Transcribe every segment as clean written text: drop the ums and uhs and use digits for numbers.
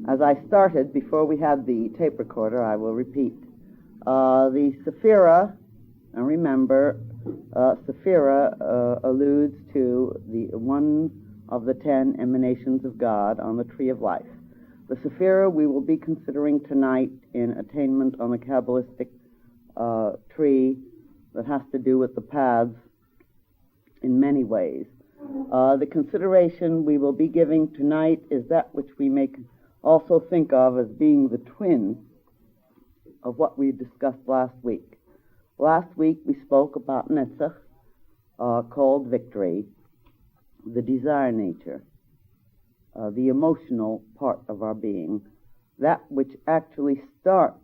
As I started, before we had the tape recorder, I will repeat. The Sephira, and remember, Sephira alludes to the one of the 10 emanations of God on the Tree of Life. The Sephira we will be considering tonight in Attainment on the Qabalistic tree that has to do with the paths in many ways. The consideration we will be giving tonight is that which we may also think of as being the twin of what we discussed last week. Last week we spoke about Netzach, called victory, the desire nature, the emotional part of our being, that which actually starts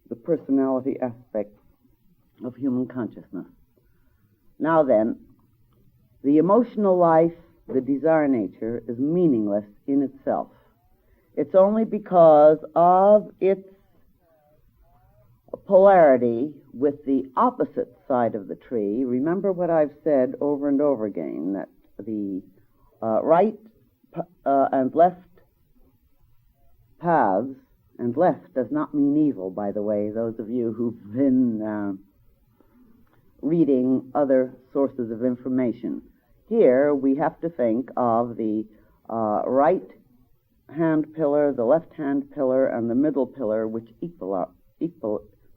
the personality aspect of human consciousness. Now then, the emotional life, the desire nature, is meaningless in itself. It's only because of its polarity with the opposite side of the tree. Remember what I've said over and over again, that the right and left paths, and left does not mean evil, by the way, those of you who've been reading other sources of information. Here we have to think of the right hand pillar, the left hand pillar, and the middle pillar, which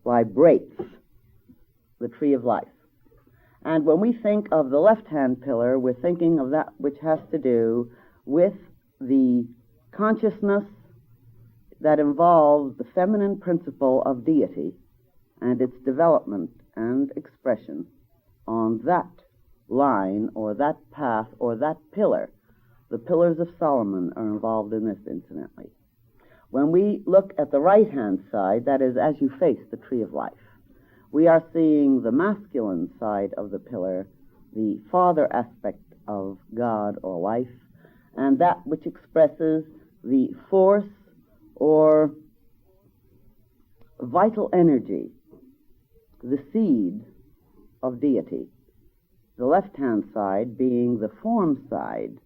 vibrates the Tree of Life. And when we think of the left hand pillar, we're thinking of that which has to do with the consciousness that involves the feminine principle of deity and its development and expression on that line or that path or that pillar. The pillars of Solomon are involved in this, incidentally. When we look at the right-hand side, that is, as you face the Tree of Life, we are seeing the masculine side of the pillar, the father aspect of God or life, and that which expresses the force or vital energy, the seed of deity. The left-hand side being the form side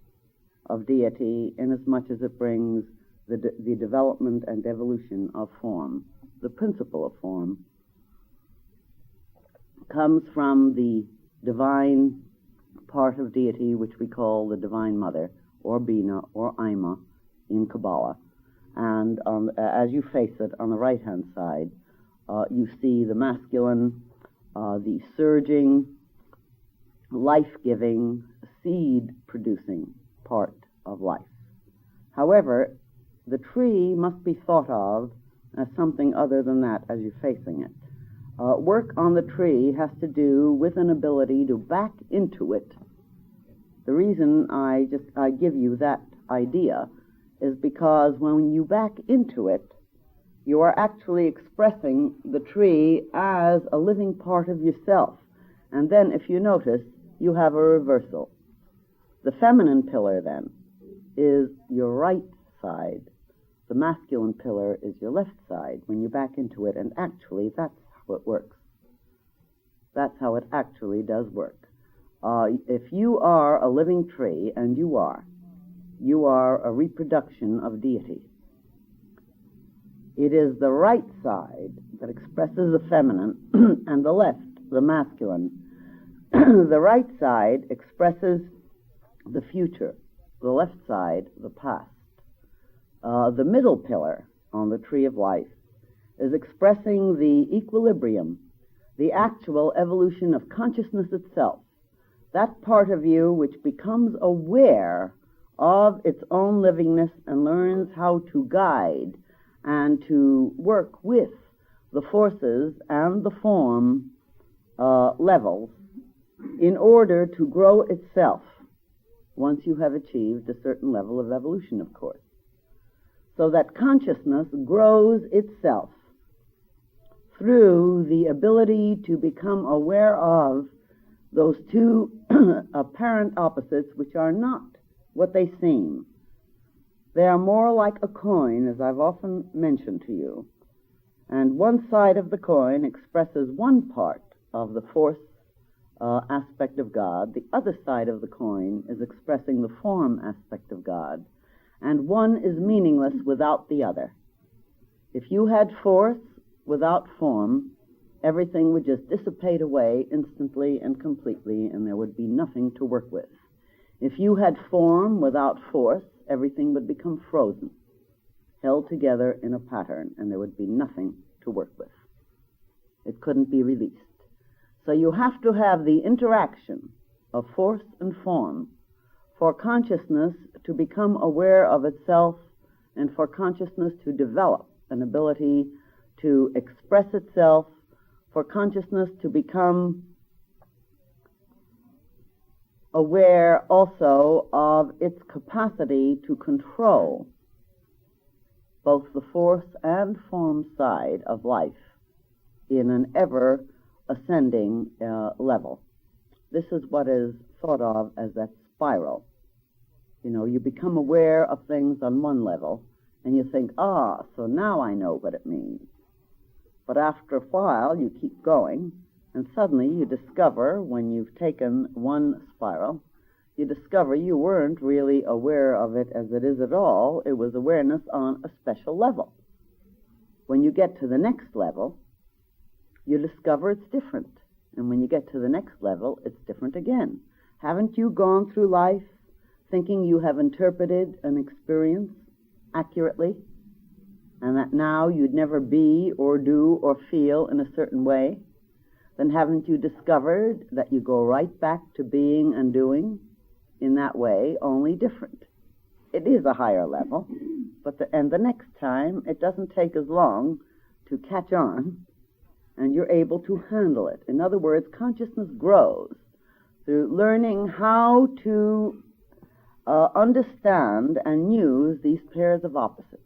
of deity, inasmuch as it brings the development and evolution of form. The principle of form comes from the divine part of deity, which we call the Divine Mother, or Bina, or Ima, in Kabbalah. And as you face it, on the right-hand side, you see the masculine, the surging, life-giving, seed-producing part of life. However, the tree must be thought of as something other than that as you're facing it. Work on the tree has to do with an ability to back into it. The reason I give you that idea is because when you back into it, you are actually expressing the tree as a living part of yourself. And then, if you notice, you have a reversal. The feminine pillar, then, is your right side. The masculine pillar is your left side when you back into it, and actually that's how it works. That's how it actually does work. If you are a living tree, and you are a reproduction of deity. It is the right side that expresses the feminine and the left, the masculine. The right side expresses the future, the left side, the past. The middle pillar on the Tree of Life is expressing the equilibrium, the actual evolution of consciousness itself, that part of you which becomes aware of its own livingness and learns how to guide and to work with the forces and the form levels in order to grow itself once you have achieved a certain level of evolution, of course. So that consciousness grows itself through the ability to become aware of those two apparent opposites which are not what they seem. They are more like a coin, as I've often mentioned to you, and one side of the coin expresses one part of the force aspect of God. The other side of the coin is expressing the form aspect of God. and one is meaningless without the other. If you had force without form, everything would just dissipate away instantly and completely, and there would be nothing to work with. If you had form without force, everything would become frozen, held together in a pattern, and there would be nothing to work with. It couldn't be released. So you have to have the interaction of force and form for consciousness to become aware of itself and for consciousness to develop an ability to express itself, for consciousness to become aware also of its capacity to control both the force and form side of life in an ever ascending level. This is what is thought of as that spiral. You know, you become aware of things on one level, and you think, so now I know what it means. But after a while, you keep going, and suddenly you discover, when you've taken one spiral, you discover you weren't really aware of it as it is at all. It was awareness on a special level. When you get to the next level, you discover it's different. And when you get to the next level, it's different again. Haven't you gone through life thinking you have interpreted an experience accurately, and that now you'd never be or do or feel in a certain way? Then haven't you discovered that you go right back to being and doing in that way, only different? It is a higher level, but the next time it doesn't take as long to catch on, and you're able to handle it. In other words, consciousness grows through learning how to understand and use these pairs of opposites.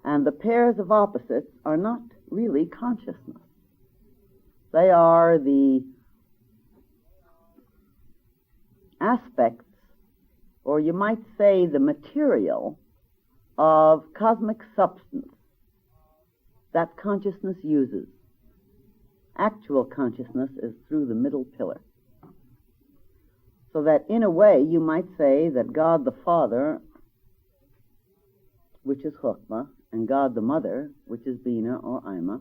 And the pairs of opposites are not really consciousness. They are the aspects, or you might say the material, of cosmic substance that consciousness uses. Actual consciousness is through the middle pillar. So that in a way you might say that God the Father, which is Chokmah, and God the Mother, which is Bina or Ima,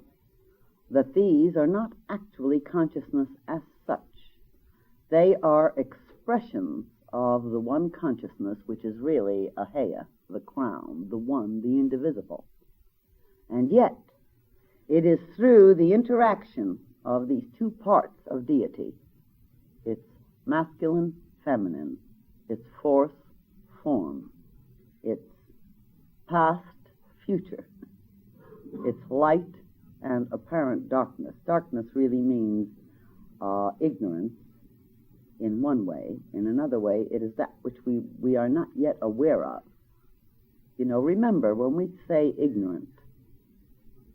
that these are not actually consciousness as such. They are expressions of the one consciousness, which is really Ahaya, the crown, the one, the indivisible. And yet, it is through the interaction of these two parts of deity, its masculine, feminine, its force, form, its past, future, its light and apparent darkness. Darkness really means ignorance in one way. In another way, it is that which we are not yet aware of. You know, remember, when we say ignorant,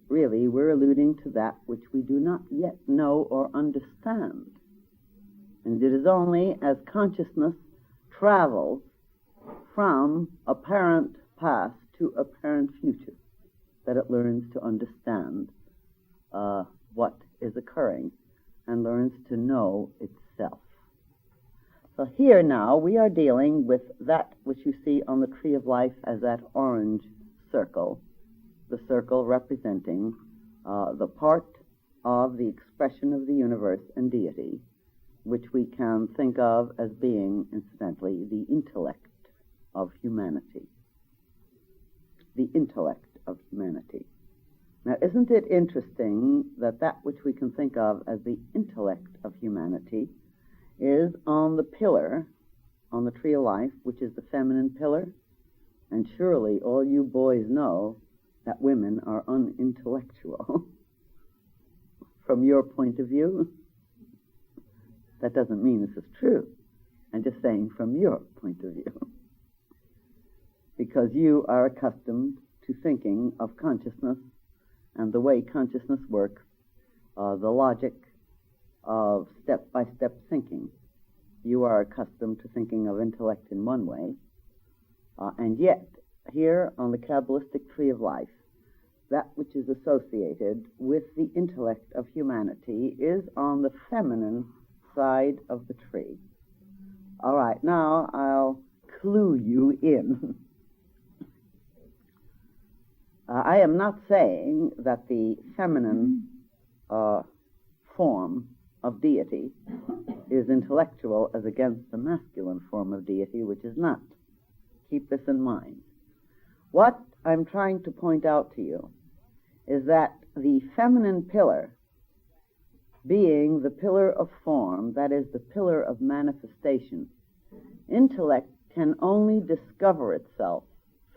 really we're alluding to that which we do not yet know or understand. And it is only as consciousness travels from apparent past to apparent future that it learns to understand what is occurring and learns to know itself. So here now we are dealing with that which you see on the Tree of Life as that orange circle, the circle representing the part of the expression of the universe and deity, which we can think of as being, incidentally, the intellect of humanity. The intellect of humanity. Now, isn't it interesting that that which we can think of as the intellect of humanity is on the pillar, on the Tree of Life, which is the feminine pillar? And surely all you boys know that women are unintellectual. From your point of view, that doesn't mean this is true. I'm just saying from your point of view. Because you are accustomed to thinking of consciousness and the way consciousness works, the logic of step-by-step thinking. You are accustomed to thinking of intellect in one way, and yet, here on the Qabalistic Tree of Life, that which is associated with the intellect of humanity is on the feminine side of the tree. All right, now I'll clue you in. I am not saying that the feminine form of deity is intellectual as against the masculine form of deity, which is not. Keep this in mind. What I'm trying to point out to you is that the feminine pillar, being the pillar of form, that is, the pillar of manifestation, intellect can only discover itself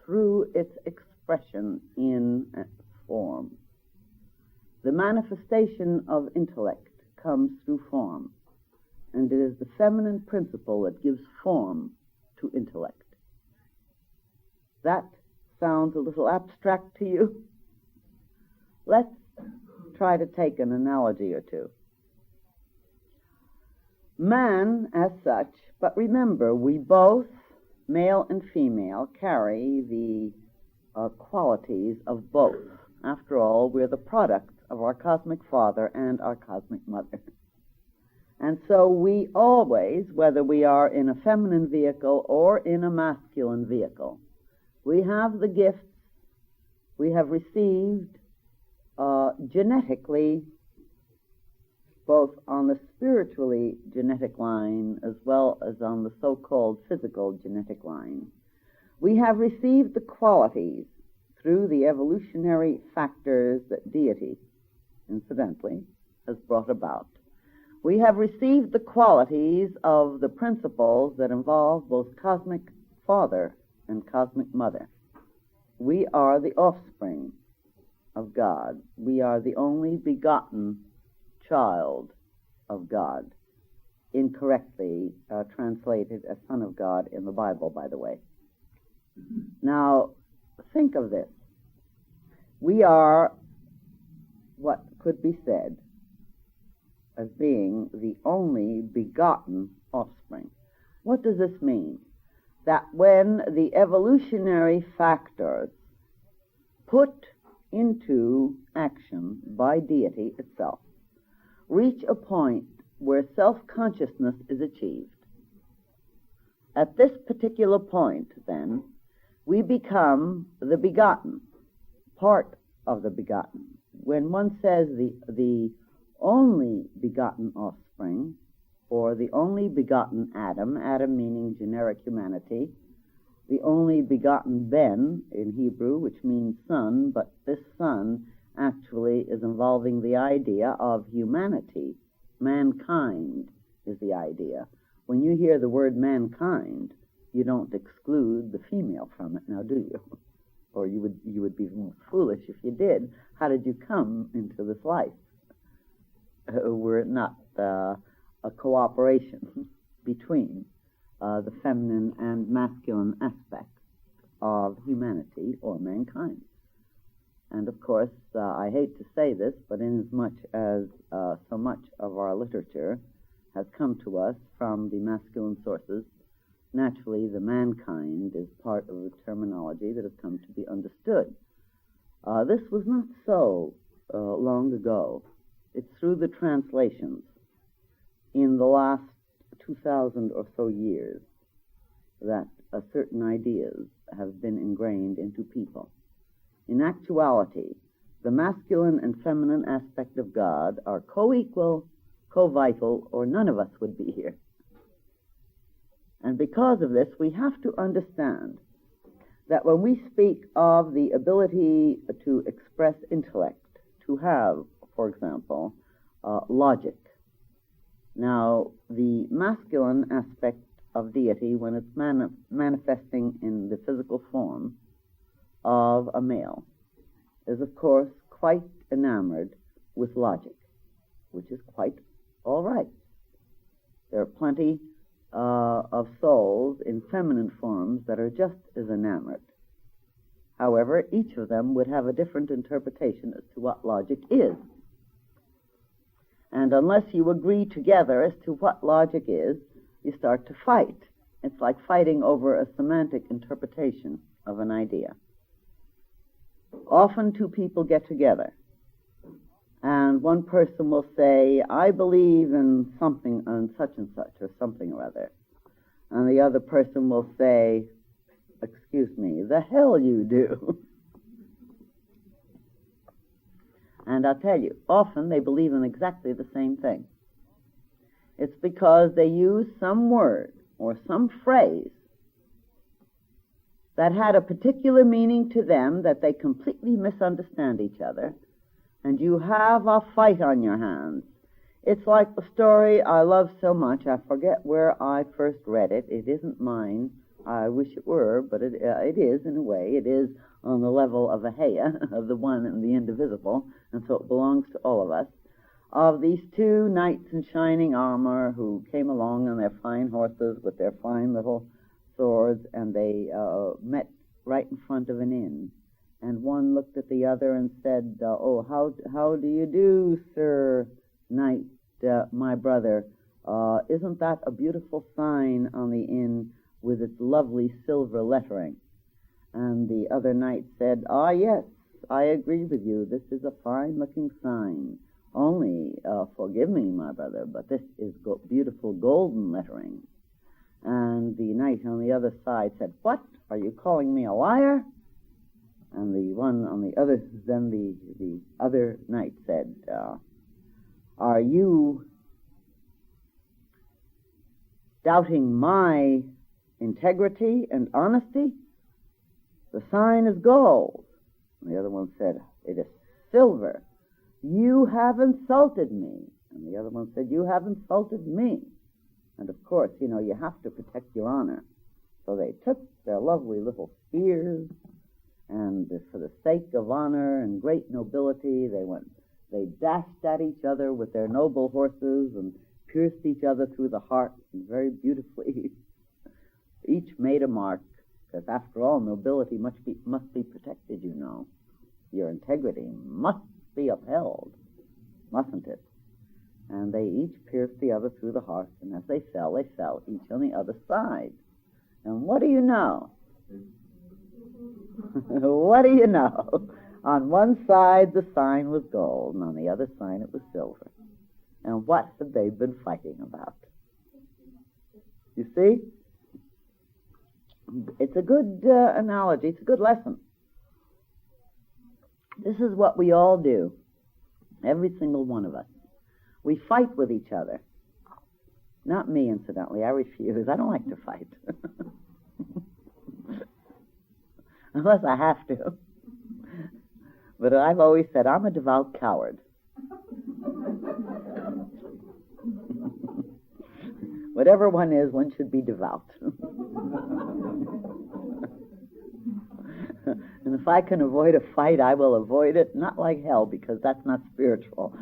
through its expression in form. The manifestation of intellect comes through form, and it is the feminine principle that gives form to intellect. That sounds a little abstract to you? Let's try to take an analogy or two. Man as such, but remember, we both, male and female, carry the qualities of both. After all, we're the products of our cosmic father and our cosmic mother. And so we always, whether we are in a feminine vehicle or in a masculine vehicle, we have the gifts we have received genetically, both on the spiritually genetic line as well as on the so-called physical genetic line. We have received the qualities through the evolutionary factors that deity, incidentally, has brought about. We have received the qualities of the principles that involve both cosmic father and cosmic mother. We are the offspring of God. We are the only begotten child of God, incorrectly translated as son of God in the Bible, by the way. Now, think of this. We are what could be said as being the only begotten offspring. What does this mean? That when the evolutionary factors put into action by deity itself reach a point where self-consciousness is achieved, at this particular point, then, we become the begotten, part of the begotten. When one says the only begotten offspring, or the only begotten Adam, Adam meaning generic humanity, the only begotten Ben in Hebrew, which means son, but this son actually is involving the idea of humanity. Mankind is the idea. When you hear the word mankind, you don't exclude the female from it, now do you? Or you would be foolish if you did. How did you come into this life? Were it not a cooperation between the feminine and masculine aspects of humanity or mankind. And of course, I hate to say this, but inasmuch as so much of our literature has come to us from the masculine sources, naturally the mankind is part of the terminology that has come to be understood. This was not so long ago. It's through the translations in the last 2,000 or so years that certain ideas have been ingrained into people. In actuality, the masculine and feminine aspect of God are co-equal, co-vital, or none of us would be here. And because of this, we have to understand that when we speak of the ability to express intellect, to have, for example, logic. Now, the masculine aspect of deity, when it's manifesting in the physical form of a male, is of course quite enamored with logic, which is quite all right. There are plenty of souls in feminine forms that are just as enamored. However, each of them would have a different interpretation as to what logic is. And unless you agree together as to what logic is, you start to fight. It's like fighting over a semantic interpretation of an idea. Often two people get together, and one person will say, I believe in something, on such and such, or something or other. And the other person will say, excuse me, the hell you do. And I'll tell you, often they believe in exactly the same thing. It's because they use some word or some phrase that had a particular meaning to them that they completely misunderstand each other, and you have a fight on your hands. It's like the story I love so much. I forget where I first read it. It isn't mine. I wish it were, but it is in a way. It is on the level of a Heya, of the one and the indivisible, and so it belongs to all of us, of these two knights in shining armor who came along on their fine horses with their fine little swords, and they met right in front of an inn. And one looked at the other and said, "Oh, how do you do, Sir Knight, my brother? Isn't that a beautiful sign on the inn with its lovely silver lettering?" And the other knight said, "Ah, yes, I agree with you. This is a fine-looking sign. Only, forgive me, my brother, but this is beautiful golden lettering." And the knight on the other side said, "What? Are you calling me a liar?" And the one on the other, then the other knight said, "Are you doubting my integrity and honesty? The sign is gold." And the other one said, "It is silver. You have insulted me." And the other one said, "You have insulted me." And of course, you have to protect your honor. So they took their lovely little spears, and for the sake of honor and great nobility, they dashed at each other with their noble horses and pierced each other through the heart, and very beautifully each made a mark, because after all, nobility must be protected, Your integrity must be upheld, mustn't it? And they each pierced the other through the heart, and as they fell each on the other side. And what do you know? What do you know? On one side the sign was gold, and on the other side it was silver. And what had they been fighting about? You see? It's a good analogy. It's a good lesson. This is what we all do, every single one of us. We fight with each other. Not me, incidentally. I refuse. I don't like to fight. Unless I have to. But I've always said I'm a devout coward. Whatever one is, one should be devout. And if I can avoid a fight, I will avoid it. Not like hell, because that's not spiritual.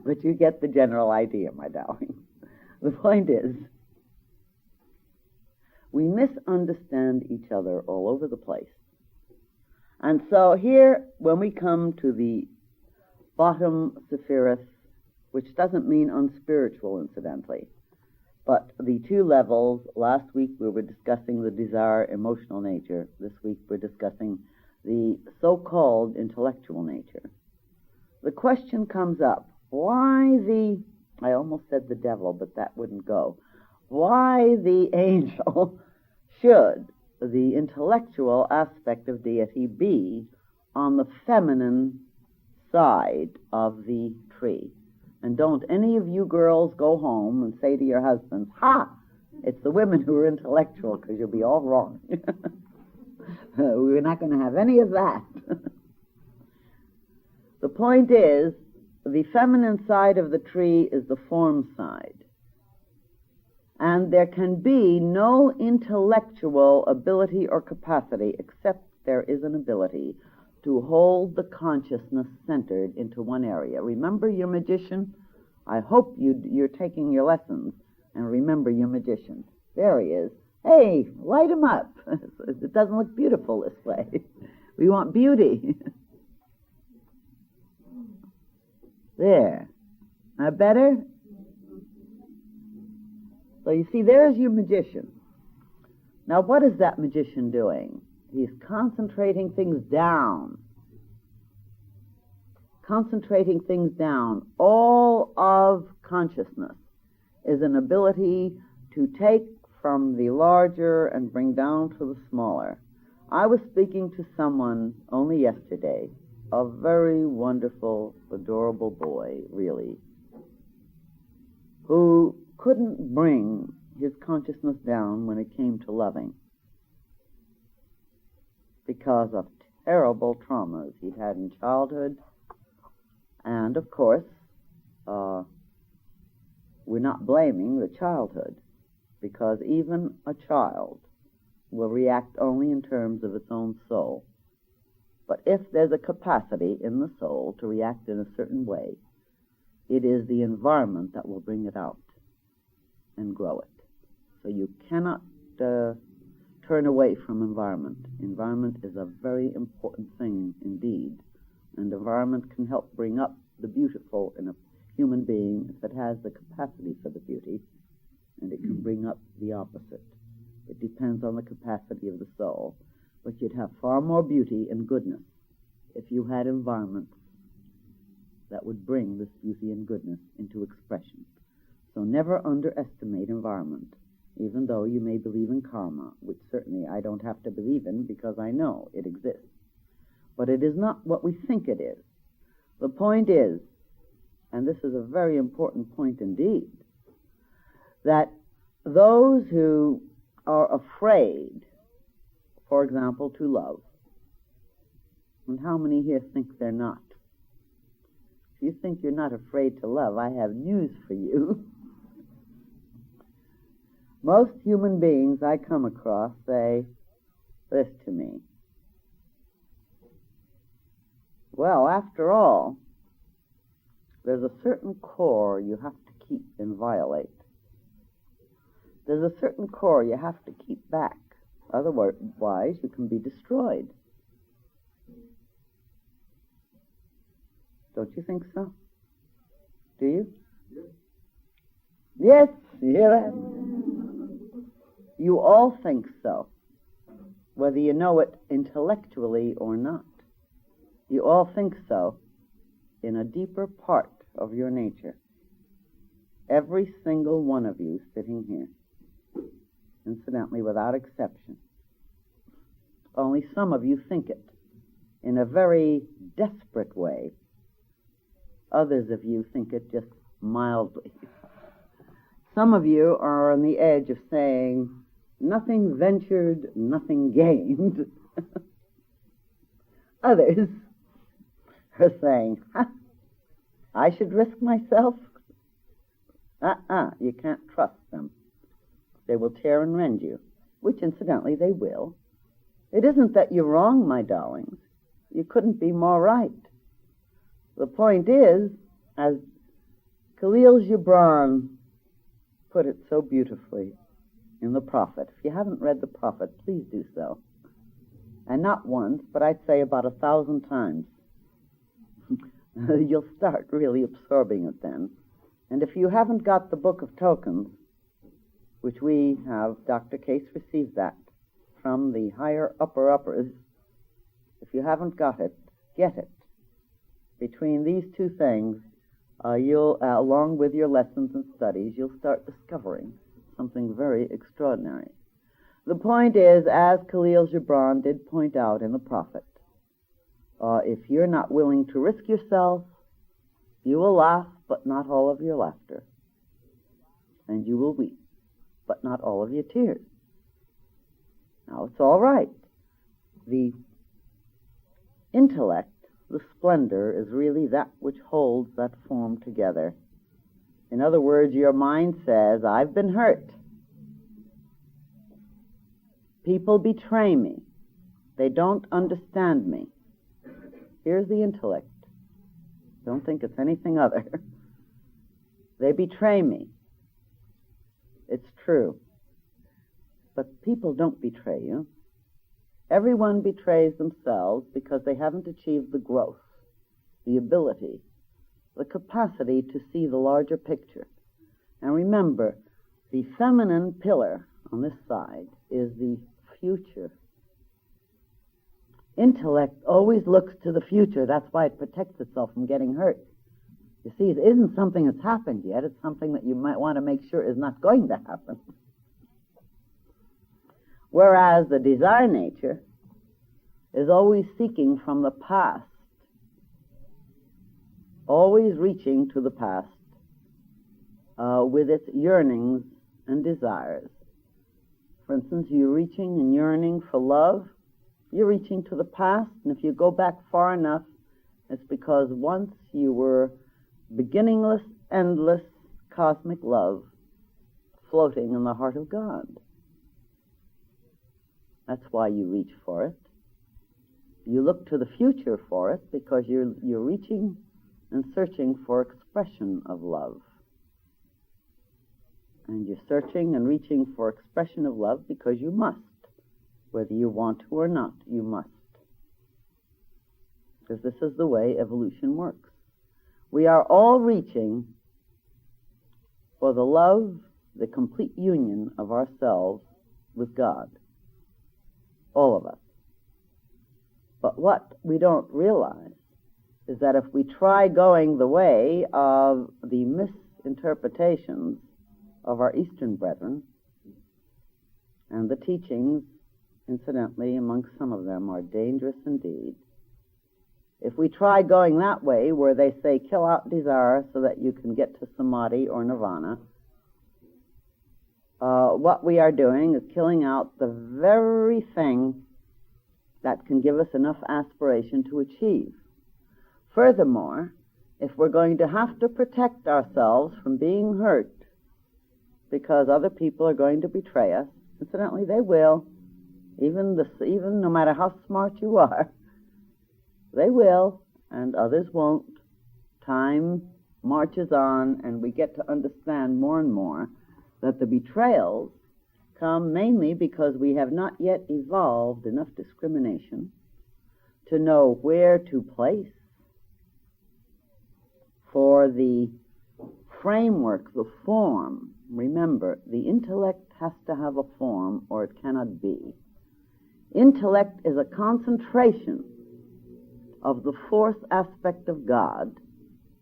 But you get the general idea, my darling. The point is, we misunderstand each other all over the place. And so here, when we come to the bottom Sephiroth, which doesn't mean unspiritual, incidentally, but the two levels, last week we were discussing the desire emotional nature. This week we're discussing the so-called intellectual nature. The question comes up, I almost said the devil, but that wouldn't go. Why the angel should the intellectual aspect of deity be on the feminine side of the tree? And don't any of you girls go home and say to your husbands, "Ha! It's the women who are intellectual," because you'll be all wrong. We're not going to have any of that. The point is, the feminine side of the tree is the form side. And there can be no intellectual ability or capacity except there is an ability to hold the consciousness centered into one area. Remember your magician? I hope you're taking your lessons and remember your magician. There he is. Hey, light him up. It doesn't look beautiful this way. We want beauty. There. Now better? So you see, there's your magician. Now what is that magician doing? He's concentrating things down. Concentrating things down. All of consciousness is an ability to take from the larger and bring down to the smaller. I was speaking to someone only yesterday a very wonderful, adorable boy, really, who couldn't bring his consciousness down when it came to loving because of terrible traumas he'd had in childhood. And, of course, we're not blaming the childhood, because even a child will react only in terms of its own soul. But if there's a capacity in the soul to react in a certain way, it is the environment that will bring it out and grow it. So you cannot turn away from environment. Environment is a very important thing indeed, and environment can help bring up the beautiful in a human being if it has the capacity for the beauty, and it can bring up the opposite. It depends on the capacity of the soul, but you'd have far more beauty and goodness if you had environments that would bring this beauty and goodness into expression. So never underestimate environment, even though you may believe in karma, which certainly I don't have to believe in because I know it exists. But it is not what we think it is. The point is, and this is a very important point indeed, that those who are afraid, for example, to love, and how many here think they're not? If you think you're not afraid to love, I have news for you. Most human beings I come across say this to me: well, after all, there's a certain core you have to keep inviolate. There's a certain core you have to keep back. Otherwise, you can be destroyed. Don't you think so? Do you? Yes, you hear that? You all think so, whether you know it intellectually or not. You all think so in a deeper part of your nature. Every single one of you sitting here, incidentally, without exception. Only some of you think it in a very desperate way. Others of you think it just mildly. Some of you are on the edge of saying, nothing ventured, nothing gained. Others are saying, I should risk myself? You can't trust them. They will tear and rend you, which incidentally they will. It isn't that you're wrong, my darlings. You couldn't be more right. The point is, as Khalil Gibran put it so beautifully in The Prophet. If you haven't read The Prophet, please do so. And not once, but I'd say about 1,000 times. You'll start really absorbing it then. And if you haven't got the Book of Tokens, which we have, Dr. Case received that from the higher uppers. If you haven't got it, get it. Between these two things, you'll, along with your lessons and studies, you'll start discovering something very extraordinary. The point is, as Khalil Gibran did point out in The Prophet, if you're not willing to risk yourself, you will laugh, but not all of your laughter. And you will weep, but not all of your tears. Now, it's all right. The intellect, the splendor, is really that which holds that form together. In other words, your mind says, I've been hurt. People betray me. They don't understand me. Here's the intellect. Don't think it's anything other. They betray me. It's true. But people don't betray you. Everyone betrays themselves because they haven't achieved the growth, the ability, the capacity to see the larger picture. And remember, the feminine pillar on this side is the future. Intellect always looks to the future. That's why it protects itself from getting hurt. You see, it isn't something that's happened yet. It's something that you might want to make sure is not going to happen. Whereas the desire nature is always seeking from the past always reaching to the past with its yearnings and desires. For instance, you're reaching and yearning for love, you're reaching to the past, and if you go back far enough, it's because once you were beginningless, endless, cosmic love floating in the heart of God. That's why you reach for it. You look to the future for it because you're reaching and searching for expression of love. And you're searching and reaching for expression of love because you must. Whether you want to or not, you must. Because this is the way evolution works. We are all reaching for the love, the complete union of ourselves with God. All of us. But what we don't realize is that if we try going the way of the misinterpretations of our Eastern brethren, and the teachings, incidentally, amongst some of them, are dangerous indeed. If we try going that way, where they say kill out desire so that you can get to samadhi or nirvana, what we are doing is killing out the very thing that can give us enough aspiration to achieve. Furthermore, if we're going to have to protect ourselves from being hurt because other people are going to betray us, incidentally they will, even no matter how smart you are, they will, and others won't. Time marches on, and we get to understand more and more that the betrayals come mainly because we have not yet evolved enough discrimination to know where to place for the framework, the form. Remember, the intellect has to have a form or it cannot be. Intellect is a concentration of the fourth aspect of God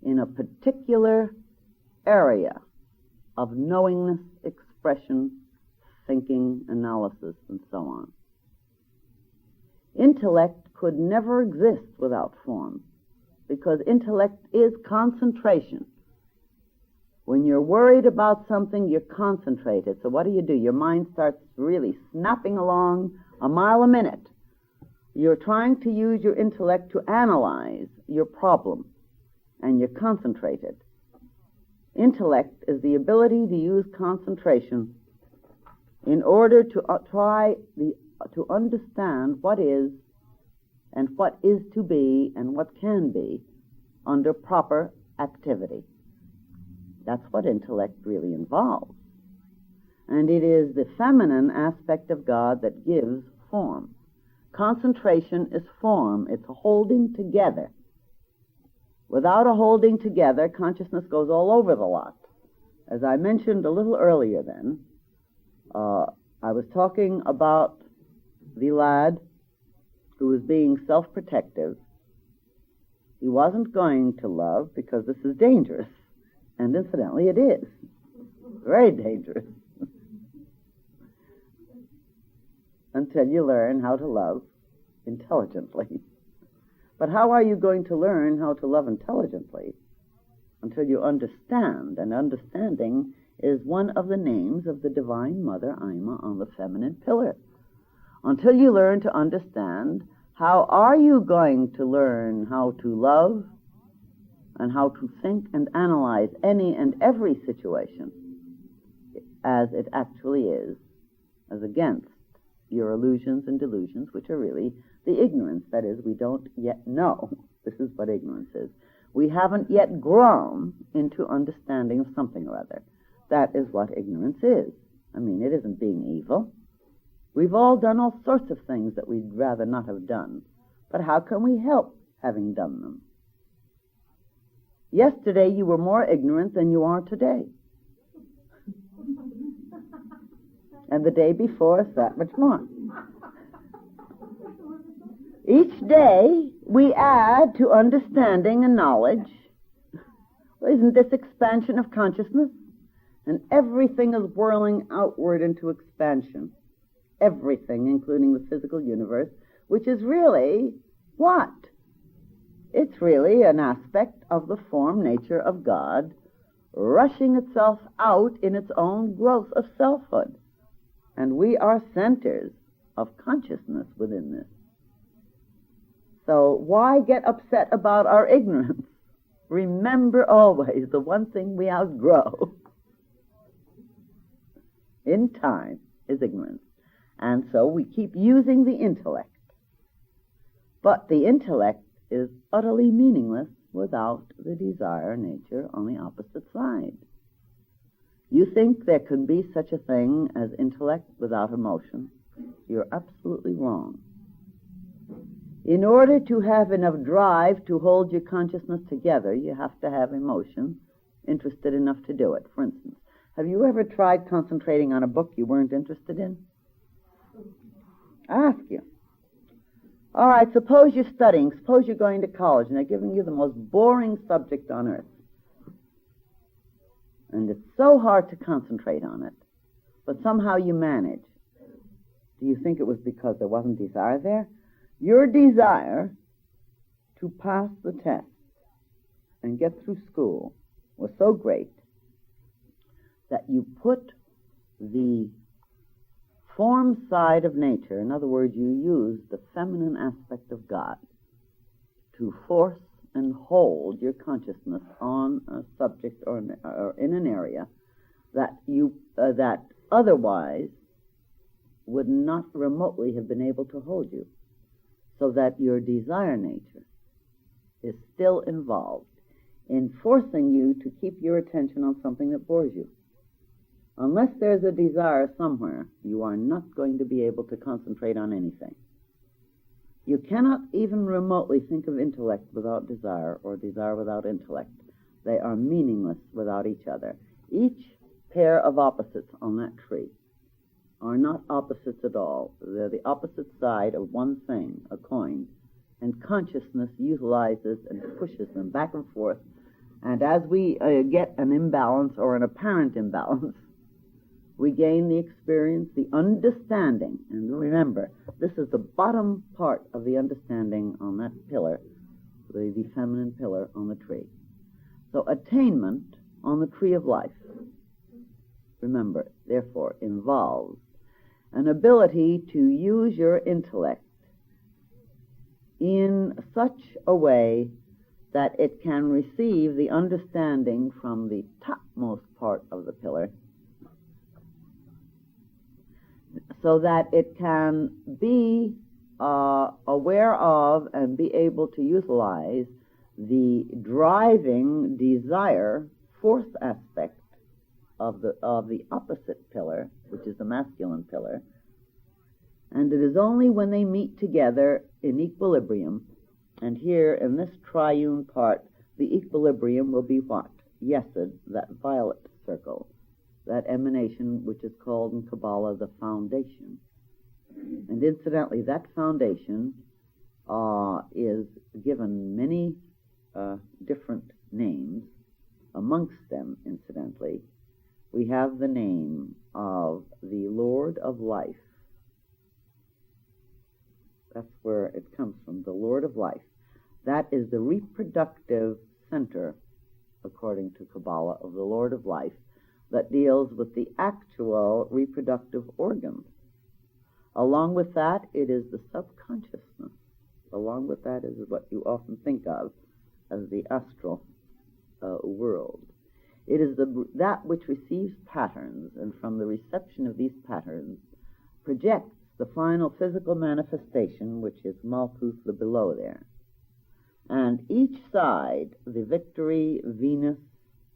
in a particular area of knowingness, expression, thinking, analysis, and so on. Intellect could never exist without form, because intellect is concentration. When you're worried about something, you're concentrated. So what do? Your mind starts really snapping along a mile a minute. You're trying to use your intellect to analyze your problem, and you're concentrated. Intellect is the ability to use concentration in order to to understand what is and what is to be and what can be under proper activity. That's what intellect really involves. And it is the feminine aspect of God that gives form. Concentration is form. It's a holding together. Without a holding together, consciousness goes all over the lot. As I mentioned a little earlier then, I was talking about the lad who was being self-protective. He wasn't going to love because this is dangerous. And incidentally, it is. Very dangerous. Until you learn how to love intelligently. But how are you going to learn how to love intelligently? Until you understand. And understanding is one of the names of the Divine Mother, Ima, on the feminine pillar. Until you learn to understand, how are you going to learn how to love and how to think and analyze any and every situation as it actually is, as against your illusions and delusions, which are really the ignorance. That is, we don't yet know. This is what ignorance is. We haven't yet grown into understanding of something or other. That is what ignorance is. I mean, it isn't being evil. We've all done all sorts of things that we'd rather not have done. But how can we help having done them? Yesterday you were more ignorant than you are today. And the day before is that much more. Each day we add to understanding and knowledge. Well, isn't this expansion of consciousness? And everything is whirling outward into expansion. Everything, including the physical universe, which is really what? It's really an aspect of the form nature of God rushing itself out in its own growth of selfhood. And we are centers of consciousness within this. So why get upset about our ignorance? Remember always the one thing we outgrow in time is ignorance. And so we keep using the intellect. But the intellect is utterly meaningless without the desire nature on the opposite side. You think there can be such a thing as intellect without emotion? You're absolutely wrong. In order to have enough drive to hold your consciousness together, you have to have emotion interested enough to do it. For instance, have you ever tried concentrating on a book you weren't interested in? I ask you. All right, suppose you're studying, suppose you're going to college, and they're giving you the most boring subject on earth. And it's so hard to concentrate on it, but somehow you manage. Do you think it was because there wasn't desire there? Your desire to pass the test and get through school was so great that you put the form side of nature, in other words, you use the feminine aspect of God to force and hold your consciousness on a subject or in an area that that otherwise would not remotely have been able to hold you, so that your desire nature is still involved in forcing you to keep your attention on something that bores you. Unless there's a desire somewhere, you are not going to be able to concentrate on anything. You cannot even remotely think of intellect without desire, or desire without intellect. They are meaningless without each other. Each pair of opposites on that tree are not opposites at all. They're the opposite side of one thing, a coin, and consciousness utilizes and pushes them back and forth. And as we get an imbalance or an apparent imbalance, we gain the experience, the understanding. And remember, this is the bottom part of the understanding on that pillar, the feminine pillar on the tree. So attainment on the tree of life, remember, therefore, involves an ability to use your intellect in such a way that it can receive the understanding from the topmost part of the pillar, so that it can be aware of and be able to utilize the driving desire force aspect of the opposite pillar, which is the masculine pillar. And it is only when they meet together in equilibrium, and here in this triune part, the equilibrium will be what? Yesod, that violet circle, that emanation which is called in Kabbalah the foundation. And incidentally, that foundation is given many different names. Amongst them, incidentally, we have the name of the Lord of Life. That's where it comes from, the Lord of Life. That is the reproductive center, according to Kabbalah, of the Lord of Life, that deals with the actual reproductive organs. Along with that, it is the subconsciousness. Along with that is what you often think of as the astral world. It is that which receives patterns, and from the reception of these patterns projects the final physical manifestation, which is Malkuth, the below there. And each side, the victory, Venus,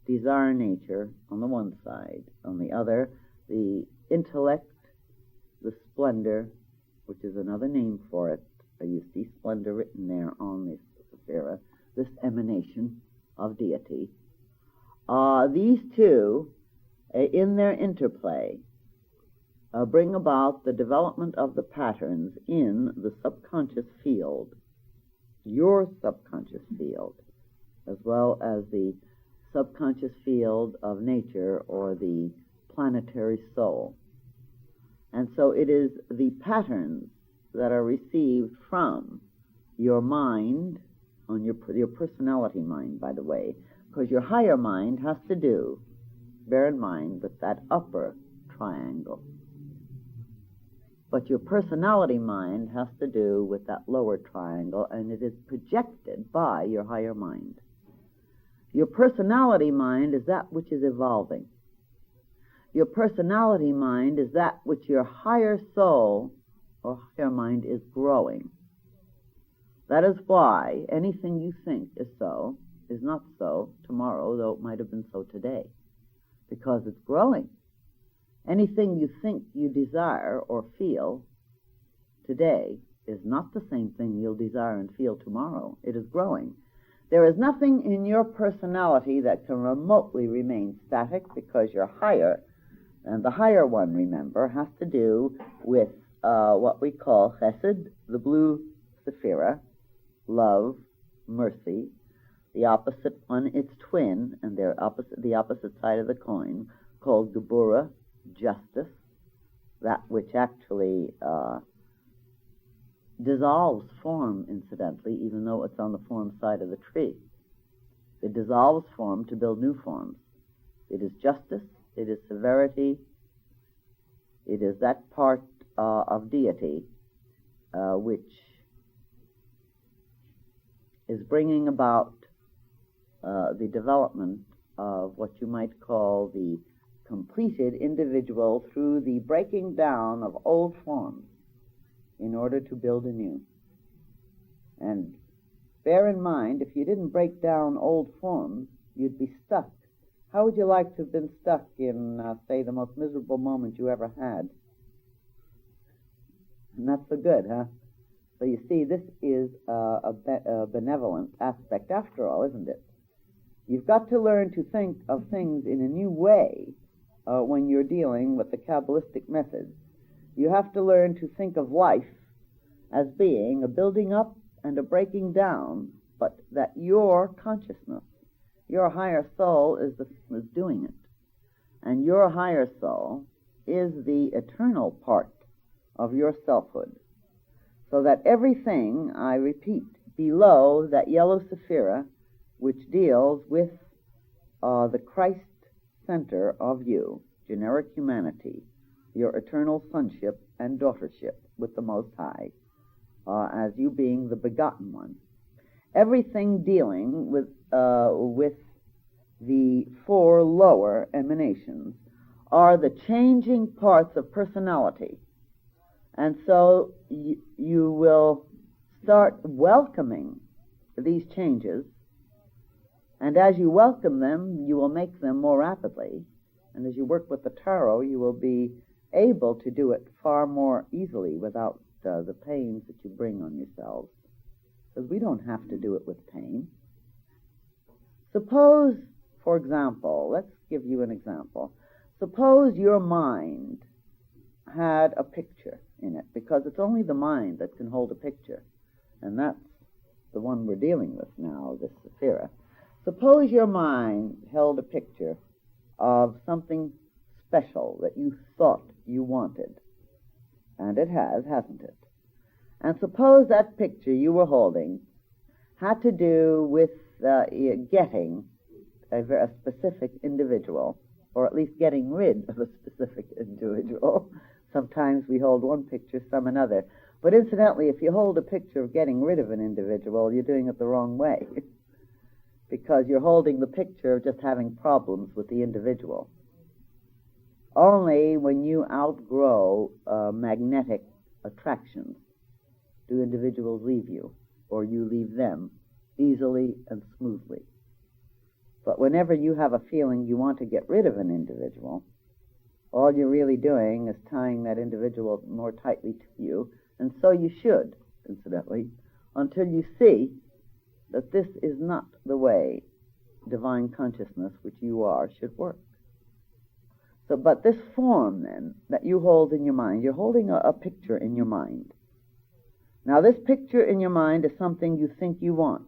desire nature on the one side, on the other, the intellect, the splendor, which is another name for it. You see splendor written there on the Sephira, this emanation of deity. These two, in their interplay, bring about the development of the patterns in the subconscious field, your subconscious field, as well as the subconscious field of nature or the planetary soul. And so it is the patterns that are received from your mind on your personality mind, by the way, because your higher mind has to do, bear in mind, with that upper triangle. But your personality mind has to do with that lower triangle, and it is projected by your higher mind. Your personality mind is that which is evolving. Your personality mind is that which your higher soul or higher mind is growing. That is why anything you think is so is not so tomorrow, though it might have been so today, because it's growing. Anything you think you desire or feel today is not the same thing you'll desire and feel tomorrow. It is growing. There is nothing in your personality that can remotely remain static, because you're higher, and the higher one, remember, has to do with what we call chesed, the blue sephira, love, mercy. The opposite one, its twin, and they're the opposite side of the coin, called gebura, justice, that which actually dissolves form, incidentally, even though it's on the form side of the tree. It dissolves form to build new forms. It is justice, it is severity, it is that part of deity which is bringing about the development of what you might call the completed individual through the breaking down of old forms in order to build anew. And bear in mind, if you didn't break down old forms, you'd be stuck. How would you like to have been stuck in, say, the most miserable moment you ever had? Not so good, huh? So you see, this is a benevolent aspect after all, isn't it? You've got to learn to think of things in a new way when you're dealing with the Kabbalistic methods. You have to learn to think of life as being a building up and a breaking down, but that your consciousness, your higher soul is doing it. And your higher soul is the eternal part of your selfhood. So that everything, I repeat, below that yellow sephira, which deals with the Christ center of you, generic humanity, your eternal sonship and daughtership with the Most High, as you being the begotten one. Everything dealing with the four lower emanations are the changing parts of personality. And so you will start welcoming these changes, and as you welcome them, you will make them more rapidly. And as you work with the tarot, you will be able to do it far more easily without the pains that you bring on yourselves. Because we don't have to do it with pain. Suppose, for example, let's give you an example. Suppose your mind had a picture in it, because it's only the mind that can hold a picture, and that's the one we're dealing with now, this sephira. Suppose your mind held a picture of something special that you thought you wanted, and it has, hasn't it? And suppose that picture you were holding had to do with getting a specific individual, or at least getting rid of a specific individual. Sometimes we hold one picture, some another. But incidentally, if you hold a picture of getting rid of an individual, you're doing it the wrong way, because you're holding the picture of just having problems with the individual. Only when you outgrow magnetic attractions do individuals leave you, or you leave them easily and smoothly. But whenever you have a feeling you want to get rid of an individual, all you're really doing is tying that individual more tightly to you, and so you should, incidentally, until you see that this is not the way divine consciousness, which you are, should work. So, but this form, then, that you hold in your mind, you're holding a picture in your mind. Now, this picture in your mind is something you think you want.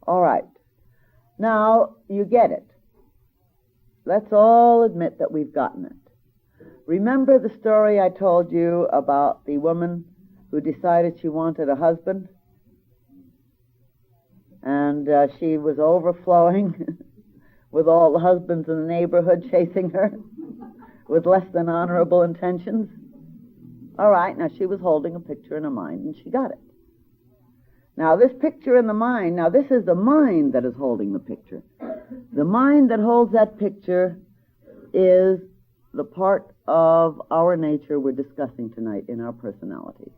All right. Now, you get it. Let's all admit that we've gotten it. Remember the story I told you about the woman who decided she wanted a husband? and she was overflowing with all the husbands in the neighborhood chasing her with less than honorable intentions. All right, now she was holding a picture in her mind, and she got it. Now, this picture in the mind, now this is the mind that is holding the picture. The mind that holds that picture is the part of our nature we're discussing tonight in our personality.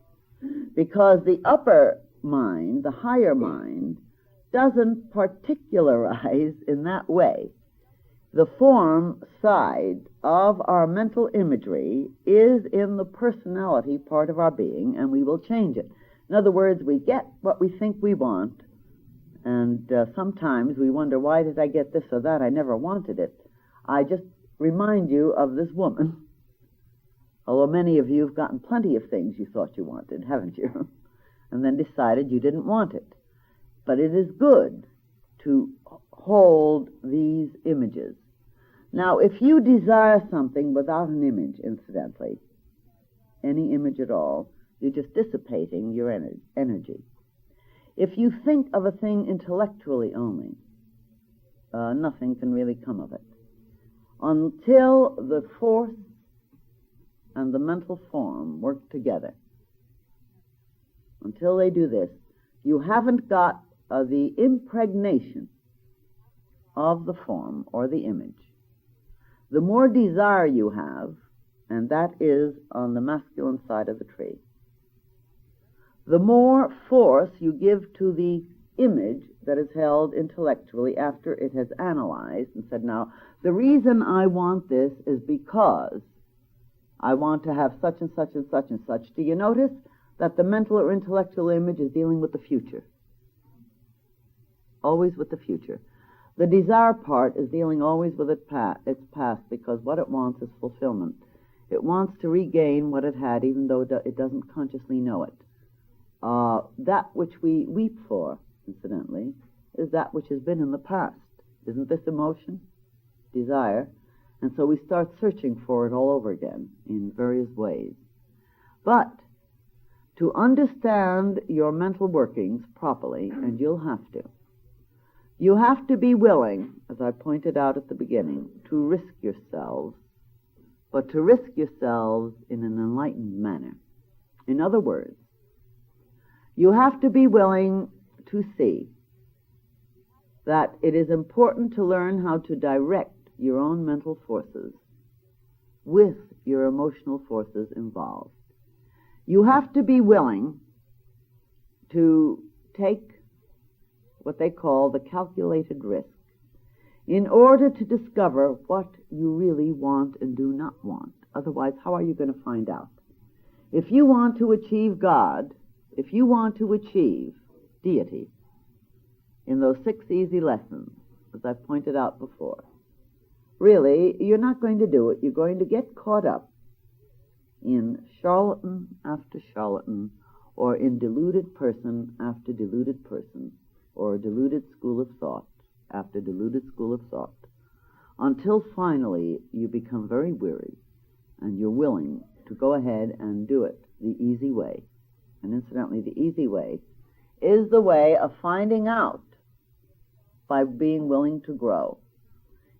Because the upper mind, the higher mind, doesn't particularize in that way. The form side of our mental imagery is in the personality part of our being, and we will change it. In other words, we get what we think we want, and sometimes we wonder, why did I get this or that? I never wanted it. I just remind you of this woman. Although many of you have gotten plenty of things you thought you wanted, haven't you? And then decided you didn't want it. But it is good to hold these images. Now, if you desire something without an image, incidentally, any image at all, you're just dissipating your energy. If you think of a thing intellectually only, nothing can really come of it. Until the force and the mental form work together. Until they do this, you haven't got the impregnation of the form or the image. The more desire you have, and that is on the masculine side of the tree, the more force you give to the image that is held intellectually after it has analyzed and said, now, the reason I want this is because I want to have such and such and such and such. Do you notice that the mental or intellectual image is dealing with the future? Always with the future. The desire part is dealing always with its past, because what it wants is fulfillment. It wants to regain what it had, even though it doesn't consciously know it. That which we weep for, incidentally, is that which has been in the past. Isn't this emotion? Desire. And so we start searching for it all over again in various ways. But to understand your mental workings properly, and you'll have to, you have to be willing, as I pointed out at the beginning, to risk yourselves, but to risk yourselves in an enlightened manner. In other words, you have to be willing to see that it is important to learn how to direct your own mental forces with your emotional forces involved. You have to be willing to take what they call the calculated risk in order to discover what you really want and do not want. Otherwise, how are you going to find out? If you want to achieve God, if you want to achieve deity in those 6 easy lessons, as I pointed out before, really, you're not going to do it. You're going to get caught up in charlatan after charlatan, or in deluded person after deluded person, or deluded school of thought after deluded school of thought, until finally you become very weary and you're willing to go ahead and do it the easy way. And incidentally, the easy way is the way of finding out by being willing to grow.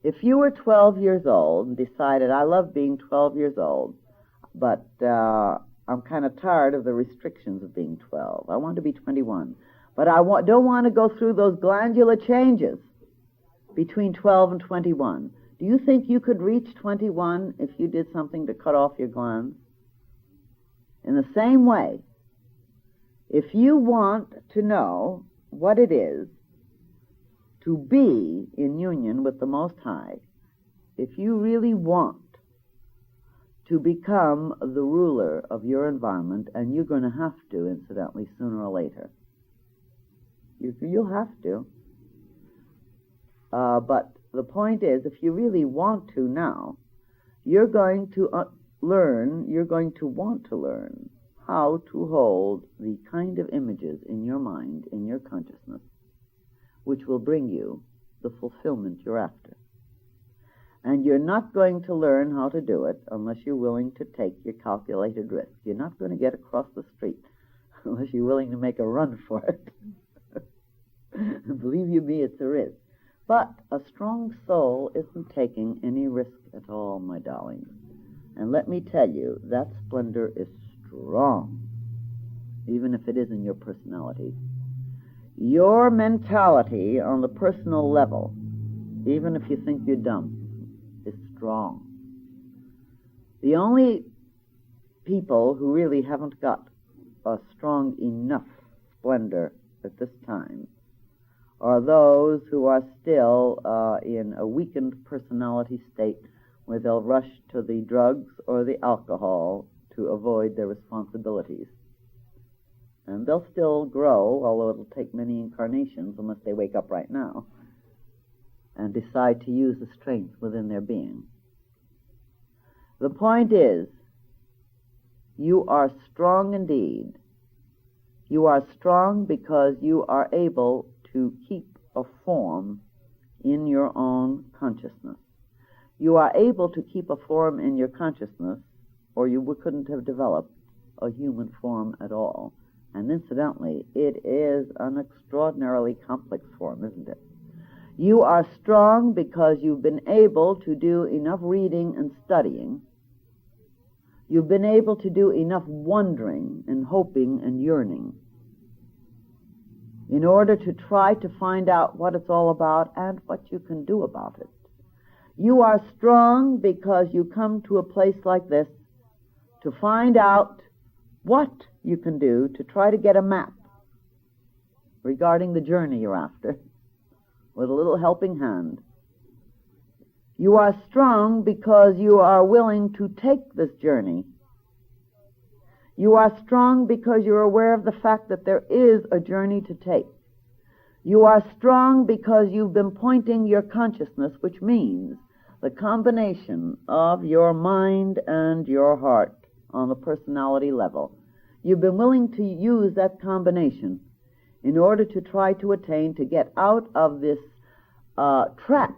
If you were 12 years old and decided, I love being 12 years old, but I'm kind of tired of the restrictions of being 12. I want to be 21. But I don't want to go through those glandular changes between 12 and 21. Do you think you could reach 21 if you did something to cut off your glands? In the same way, if you want to know what it is to be in union with the Most High, if you really want to become the ruler of your environment, and you're going to have to, incidentally, sooner or later. You'll have to. But the point is, if you really want to now, you're going to want to learn how to hold the kind of images in your mind, in your consciousness, which will bring you the fulfillment you're after. And you're not going to learn how to do it unless you're willing to take your calculated risk. You're not going to get across the street unless you're willing to make a run for it. Believe you me, it's a risk. But a strong soul isn't taking any risk at all, my darlings. And let me tell you, that splendor is strong, even if it isn't your personality. Your mentality on the personal level, even if you think you're dumb, is strong. The only people who really haven't got a strong enough splendor at this time are those who are still in a weakened personality state where they'll rush to the drugs or the alcohol to avoid their responsibilities. And they'll still grow, although it'll take many incarnations unless they wake up right now and decide to use the strength within their being. The point is, you are strong indeed. You are strong because you are able to keep a form in your own consciousness. You are able to keep a form in your consciousness, or you couldn't have developed a human form at all. And incidentally, it is an extraordinarily complex form, isn't it? You are strong because you've been able to do enough reading and studying. You've been able to do enough wondering and hoping and yearning in order to try to find out what it's all about and what you can do about it. You are strong because you come to a place like this to find out what you can do to try to get a map regarding the journey you're after with a little helping hand. You are strong because you are willing to take this journey. You are strong because you're aware of the fact that there is a journey to take. You are strong because you've been pointing your consciousness, which means the combination of your mind and your heart on the personality level. You've been willing to use that combination in order to try to attain, to get out of this trap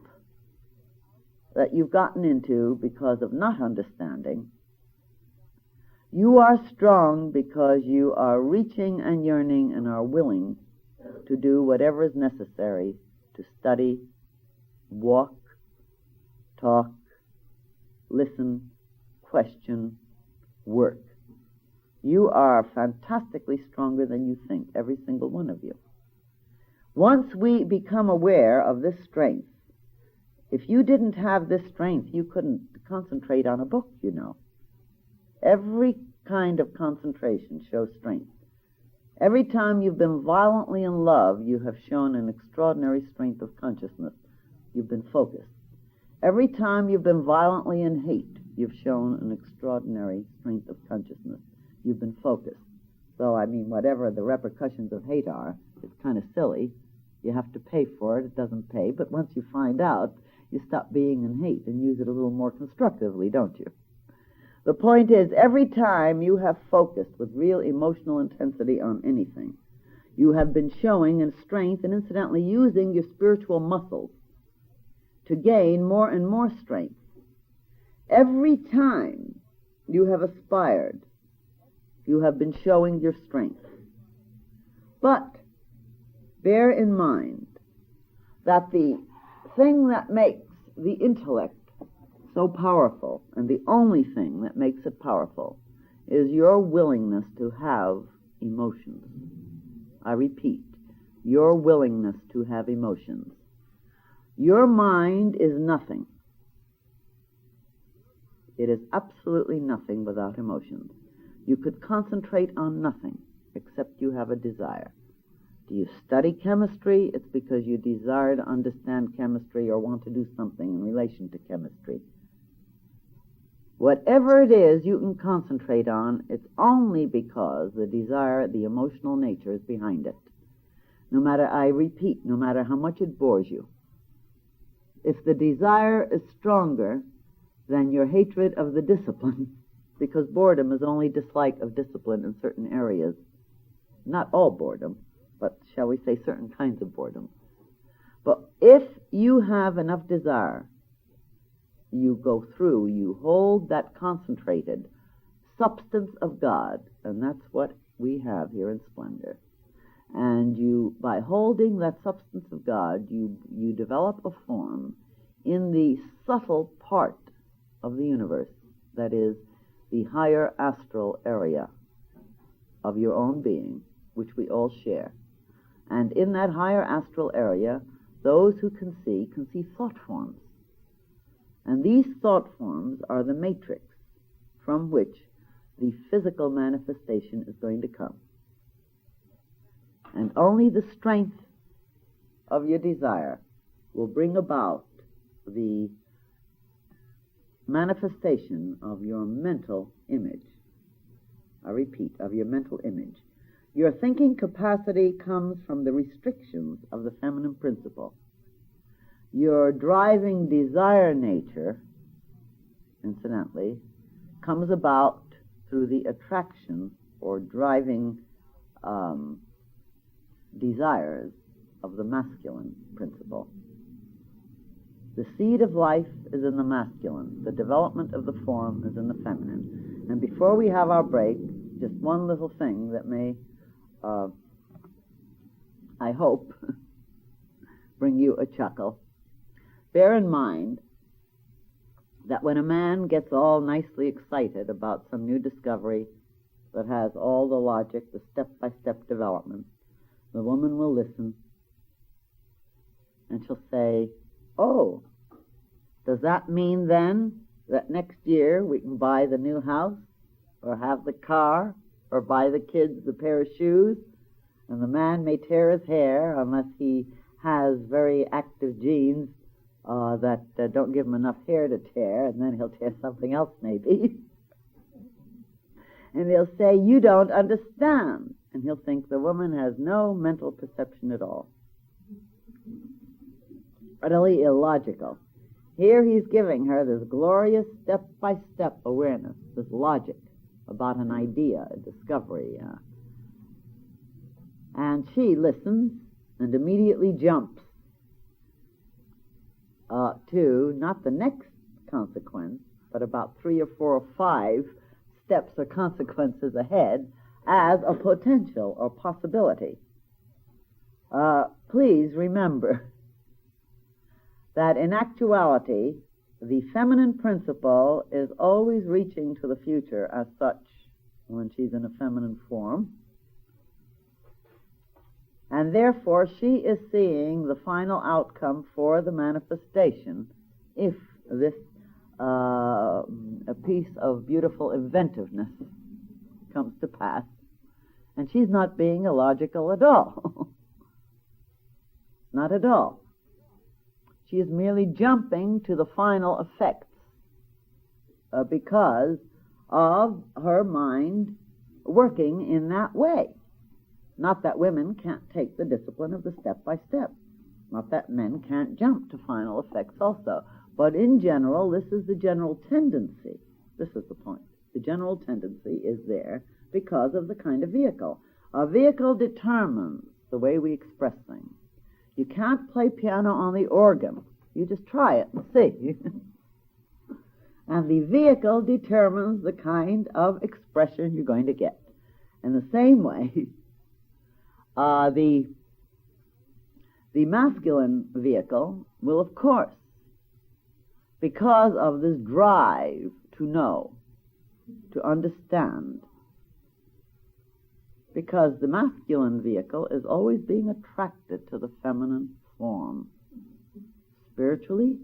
that you've gotten into because of not understanding. You are strong because you are reaching and yearning and are willing to do whatever is necessary to study, walk, talk, listen, question, work. You are fantastically stronger than you think, every single one of you. Once we become aware of this strength, if you didn't have this strength, you couldn't concentrate on a book, you know. Every kind of concentration shows strength. Every time you've been violently in love, you have shown an extraordinary strength of consciousness. You've been focused. Every time you've been violently in hate, you've shown an extraordinary strength of consciousness. You've been focused. So, I mean, whatever the repercussions of hate are, it's kind of silly. You have to pay for it. It doesn't pay. But once you find out, you stop being in hate and use it a little more constructively, don't you? The point is, every time you have focused with real emotional intensity on anything, you have been showing in strength and incidentally using your spiritual muscles to gain more and more strength. Every time you have aspired, you have been showing your strength. But bear in mind that the thing that makes the intellect so powerful, and the only thing that makes it powerful, is your willingness to have emotions. I repeat, your willingness to have emotions. Your mind is nothing. It is absolutely nothing without emotions. You could concentrate on nothing except you have a desire. Do you study chemistry? It's because you desire to understand chemistry or want to do something in relation to chemistry. Whatever it is you can concentrate on, it's only because the desire, the emotional nature is behind it. No matter, I repeat, no matter how much it bores you. If the desire is stronger than your hatred of the discipline, because boredom is only dislike of discipline in certain areas, not all boredom, but shall we say certain kinds of boredom. But if you have enough desire, you go through, you hold that concentrated substance of God, and that's what we have here in Splendor. And you, by holding that substance of God, you develop a form in the subtle part of the universe, that is, the higher astral area of your own being, which we all share. And in that higher astral area, those who can see thought forms. And these thought forms are the matrix from which the physical manifestation is going to come. And only the strength of your desire will bring about the manifestation of your mental image. I repeat, of your mental image. Your thinking capacity comes from the restrictions of the feminine principle. Your driving desire nature, incidentally, comes about through the attraction or driving desires of the masculine principle. The seed of life is in the masculine. The development of the form is in the feminine. And before we have our break, just one little thing that may, I hope, bring you a chuckle. Bear in mind that when a man gets all nicely excited about some new discovery that has all the logic, the step-by-step development, the woman will listen, and she'll say, "Oh, does that mean then that next year we can buy the new house, or have the car, or buy the kids the pair of shoes?" And the man may tear his hair unless he has very active genes that don't give him enough hair to tear, and then he'll tear something else maybe. And they'll say, "You don't understand." And he'll think the woman has no mental perception at all. Utterly illogical. Here he's giving her this glorious step-by-step awareness, this logic about an idea, a discovery. And she listens and immediately jumps to not the next consequence, but about 3 or 4 or 5 steps or consequences ahead as a potential or possibility. Please remember that in actuality, the feminine principle is always reaching to the future as such when she's in a feminine form. And therefore, she is seeing the final outcome for the manifestation if this a piece of beautiful inventiveness comes to pass. And she's not being illogical at all. Not at all. She is merely jumping to the final effects because of her mind working in that way. Not that women can't take the discipline of the step-by-step. Not that men can't jump to final effects also. But in general, this is the general tendency. This is the point. The general tendency is there because of the kind of vehicle. A vehicle determines the way we express things. You can't play piano on the organ. You just try it and see. And the vehicle determines the kind of expression you're going to get. In the same way, the masculine vehicle will, of course, because of this drive to know, to understand, because the masculine vehicle is always being attracted to the feminine form. Spiritually,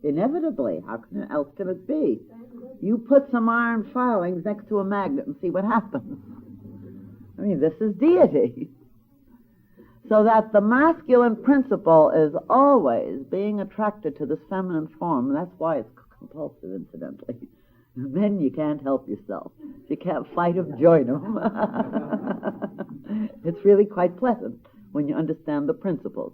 inevitably, how else can it be? You put some iron filings next to a magnet and see what happens. I mean, this is deity. So that the masculine principle is always being attracted to this feminine form. That's why it's compulsive, incidentally. Men, you can't help yourself. If you can't fight them, join them. It's really quite pleasant when you understand the principles.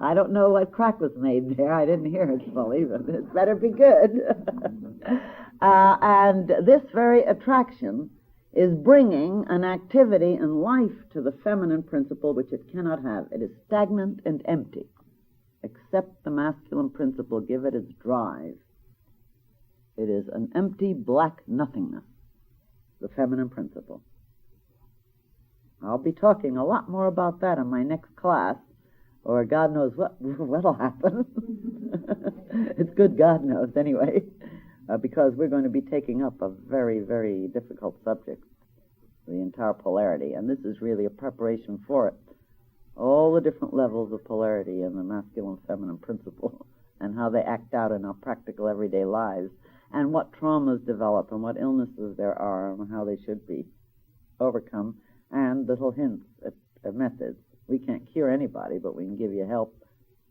I don't know what crack was made there. I didn't hear it fully, but it better be good. And this very attraction is bringing an activity and life to the feminine principle which it cannot have. It is stagnant and empty. Except the masculine principle give it its drive. It is an empty black nothingness, the feminine principle. I'll be talking a lot more about that in my next class, or God knows what'll happen. It's good God knows anyway, because we're going to be taking up a very, very difficult subject, the entire polarity, and this is really a preparation for it. All the different levels of polarity in the masculine feminine principle and how they act out in our practical everyday lives, and what traumas develop and what illnesses there are and how they should be overcome, and little hints at methods. We can't cure anybody, but we can give you help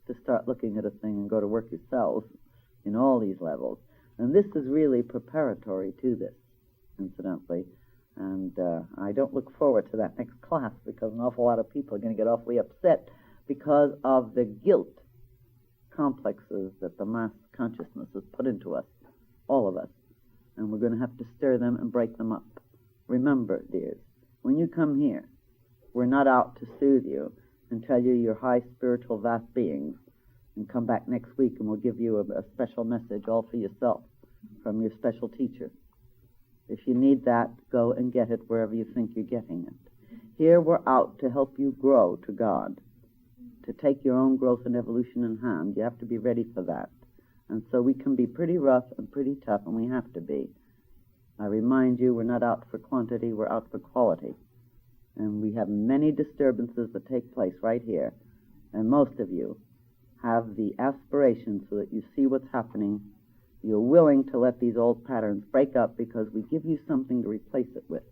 to start looking at a thing and go to work yourselves in all these levels. And this is really preparatory to this, incidentally. And I don't look forward to that next class, because an awful lot of people are going to get awfully upset because of the guilt complexes that the mass consciousness has put into us, all of us. And we're going to have to stir them and break them up. Remember, dears, when you come here, we're not out to soothe you and tell you you're high spiritual vast beings, and come back next week and we'll give you a special message all for yourself from your special teacher. If you need that, go and get it wherever you think you're getting it. Here we're out to help you grow to God. To take your own growth and evolution in hand, you have to be ready for that. And so we can be pretty rough and pretty tough, and we have to be. I remind you, we're not out for quantity, we're out for quality. And we have many disturbances that take place right here. And most of you have the aspiration so that you see what's happening. You're willing to let these old patterns break up because we give you something to replace it with.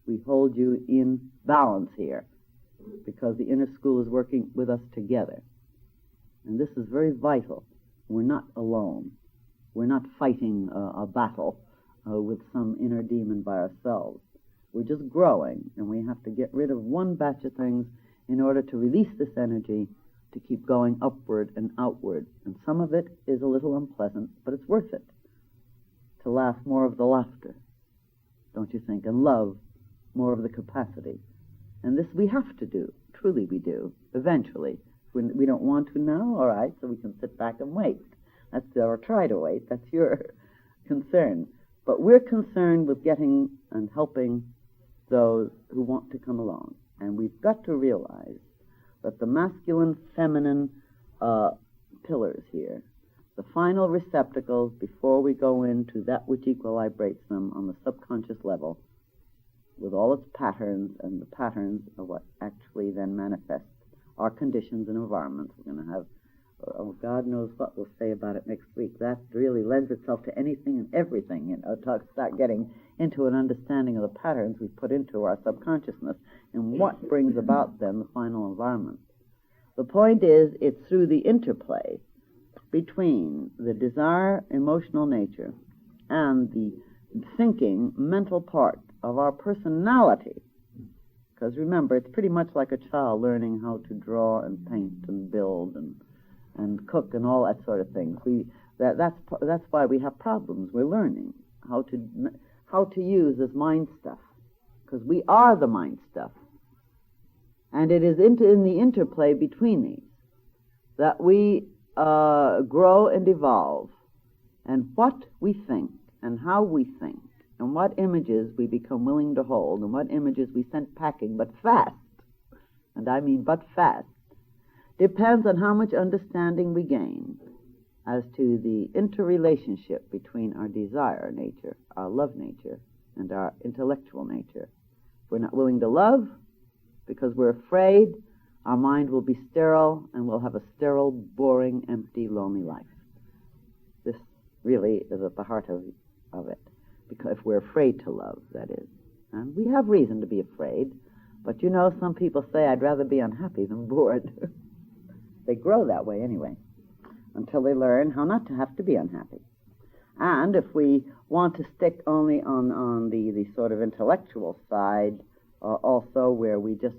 We hold you in balance here because the inner school is working with us together. And this is very vital. We're not alone. We're not fighting a battle with some inner demon by ourselves. We're just growing, and we have to get rid of one batch of things in order to release this energy to keep going upward and outward. And some of it is a little unpleasant, but it's worth it to laugh more of the laughter, don't you think? And love more of the capacity. And this we have to do. Truly we do. Eventually. We don't want to now, all right, so we can sit back and wait. Or try to wait. That's your concern. But we're concerned with getting and helping those who want to come along. And we've got to realize that the masculine, feminine pillars here, the final receptacles before we go into that which equilibrates them on the subconscious level, with all its patterns, and the patterns are what actually then manifests our conditions and environments. We're going to have, God knows what we'll say about it next week. That really lends itself to anything and everything, start getting into an understanding of the patterns we put into our subconsciousness and what brings about then the final environment. The point is, it's through the interplay between the desire, emotional nature, and the thinking, mental part of our personality. Because remember, it's pretty much like a child learning how to draw and paint and build and cook and all that sort of thing. That's why we have problems. We're learning how to use this mind stuff, because we are the mind stuff. And it is in the interplay between these that we grow and evolve, and what we think and how we think, and what images we become willing to hold, and what images we send packing, but fast, and I mean but fast, depends on how much understanding we gain as to the interrelationship between our desire nature, our love nature, and our intellectual nature. If we're not willing to love because we're afraid, our mind will be sterile, and we'll have a sterile, boring, empty, lonely life. This really is at the heart of it. Because if we're afraid to love, that is. And we have reason to be afraid, but some people say, I'd rather be unhappy than bored. They grow that way anyway, until they learn how not to have to be unhappy. And if we want to stick only on the sort of intellectual side, also where we just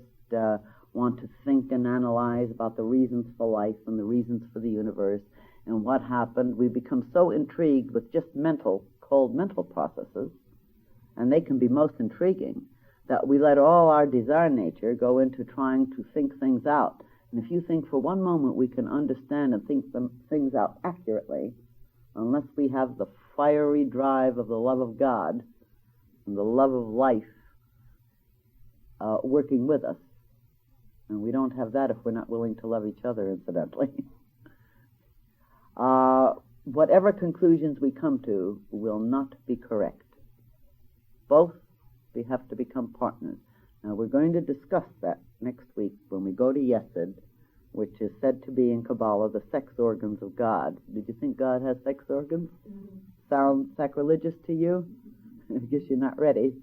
want to think and analyze about the reasons for life and the reasons for the universe and what happened, we become so intrigued with just cold mental processes, and they can be most intriguing, that we let all our desire nature go into trying to think things out. And if you think for one moment we can understand and think things out accurately, unless we have the fiery drive of the love of God and the love of life working with us. And we don't have that if we're not willing to love each other, incidentally. Whatever conclusions we come to will not be correct. Both, we have to become partners. Now, we're going to discuss that next week when we go to Yesod, which is said to be in Kabbalah the sex organs of God. Did you think God has sex organs? Sound sacrilegious to you? I guess you're not ready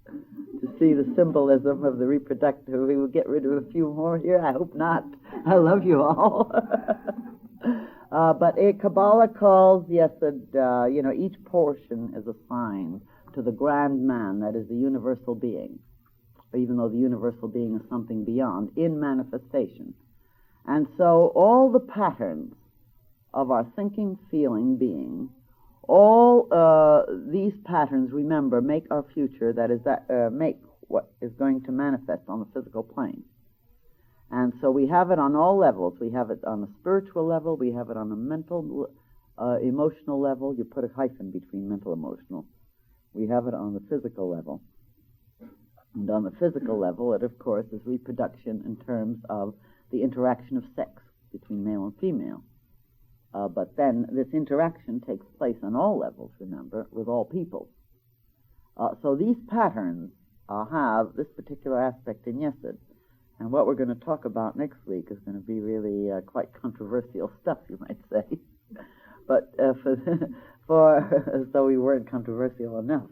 to see the symbolism of the reproductive. We will get rid of a few more here. I hope not. I love you all. But Kabbalah calls Yesod, each portion is assigned to the grand man, that is the universal being, even though the universal being is something beyond, in manifestation. And so all the patterns of our thinking, feeling, being, all these patterns, remember, make our future, that is, make what is going to manifest on the physical plane. And so we have it on all levels. We have it on a spiritual level. We have it on a mental, emotional level. You put a hyphen between mental, emotional. We have it on the physical level. And on the physical level, it, of course, is reproduction in terms of the interaction of sex between male and female. But then this interaction takes place on all levels, remember, with all people. So these patterns have this particular aspect in Yesod. And what we're going to talk about next week is going to be really quite controversial stuff, you might say. But so we weren't controversial enough.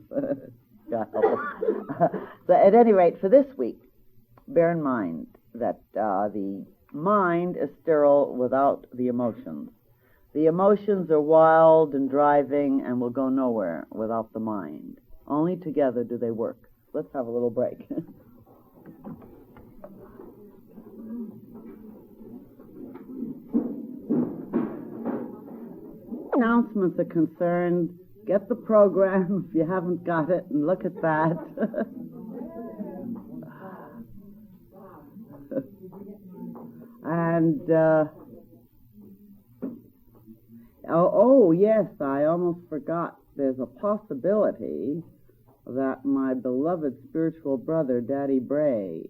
God help us. So at any rate, for this week, bear in mind that the mind is sterile without the emotions. The emotions are wild and driving and will go nowhere without the mind. Only together do they work. Let's have a little break. Announcements are concerned, get the program if you haven't got it, and look at that. And, yes, I almost forgot. There's a possibility that my beloved spiritual brother, Daddy Bray,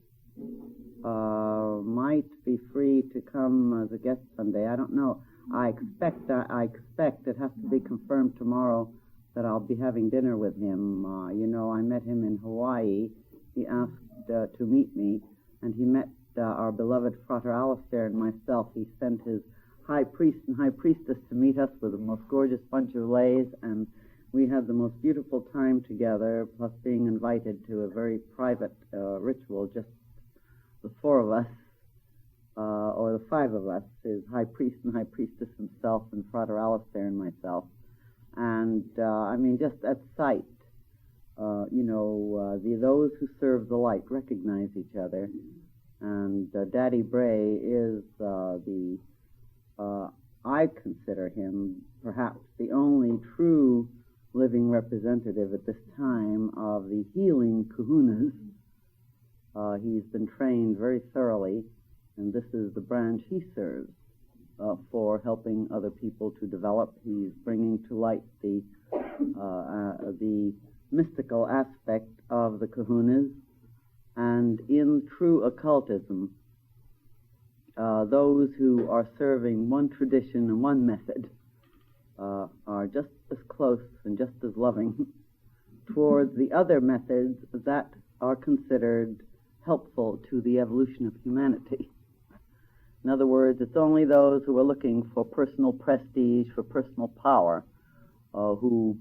might be free to come as a guest someday. I don't know. I expect it has to be confirmed tomorrow that I'll be having dinner with him. I met him in Hawaii. He asked to meet me, and he met our beloved Frater Alistair and myself. He sent his high priest and high priestess to meet us with the most gorgeous bunch of leis, and we had the most beautiful time together, plus being invited to a very private ritual, just the four of us, or the five of us, his high priest and high priestess himself, and Frater Alistair and myself. And, just at sight, those who serve the light recognize each other. And Daddy Bray is I consider him perhaps the only true living representative at this time of the healing kahunas. He's been trained very thoroughly, and this is the branch he serves for helping other people to develop. He's bringing to light the mystical aspect of the kahunas, and in true occultism, those who are serving one tradition and one method are just as close and just as loving towards the other methods that are considered helpful to the evolution of humanity. In other words, it's only those who are looking for personal prestige, for personal power, who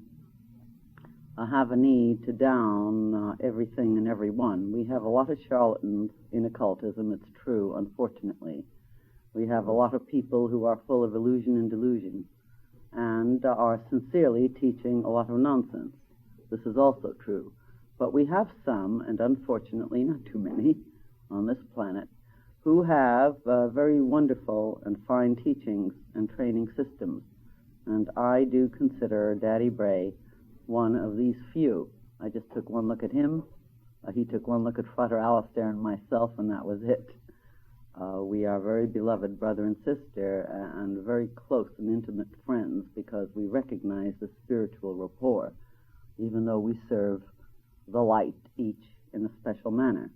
have a need to down everything and everyone. We have a lot of charlatans in occultism, it's true, unfortunately. We have a lot of people who are full of illusion and delusion and are sincerely teaching a lot of nonsense. This is also true. But we have some, and unfortunately not too many, on this planet, who have very wonderful and fine teachings and training systems. And I do consider Daddy Bray one of these few. I just took one look at him. He took one look at Frater Alistair and myself, and that was it. We are very beloved brother and sister, and very close and intimate friends, because we recognize the spiritual rapport, even though we serve the light, each in a special manner.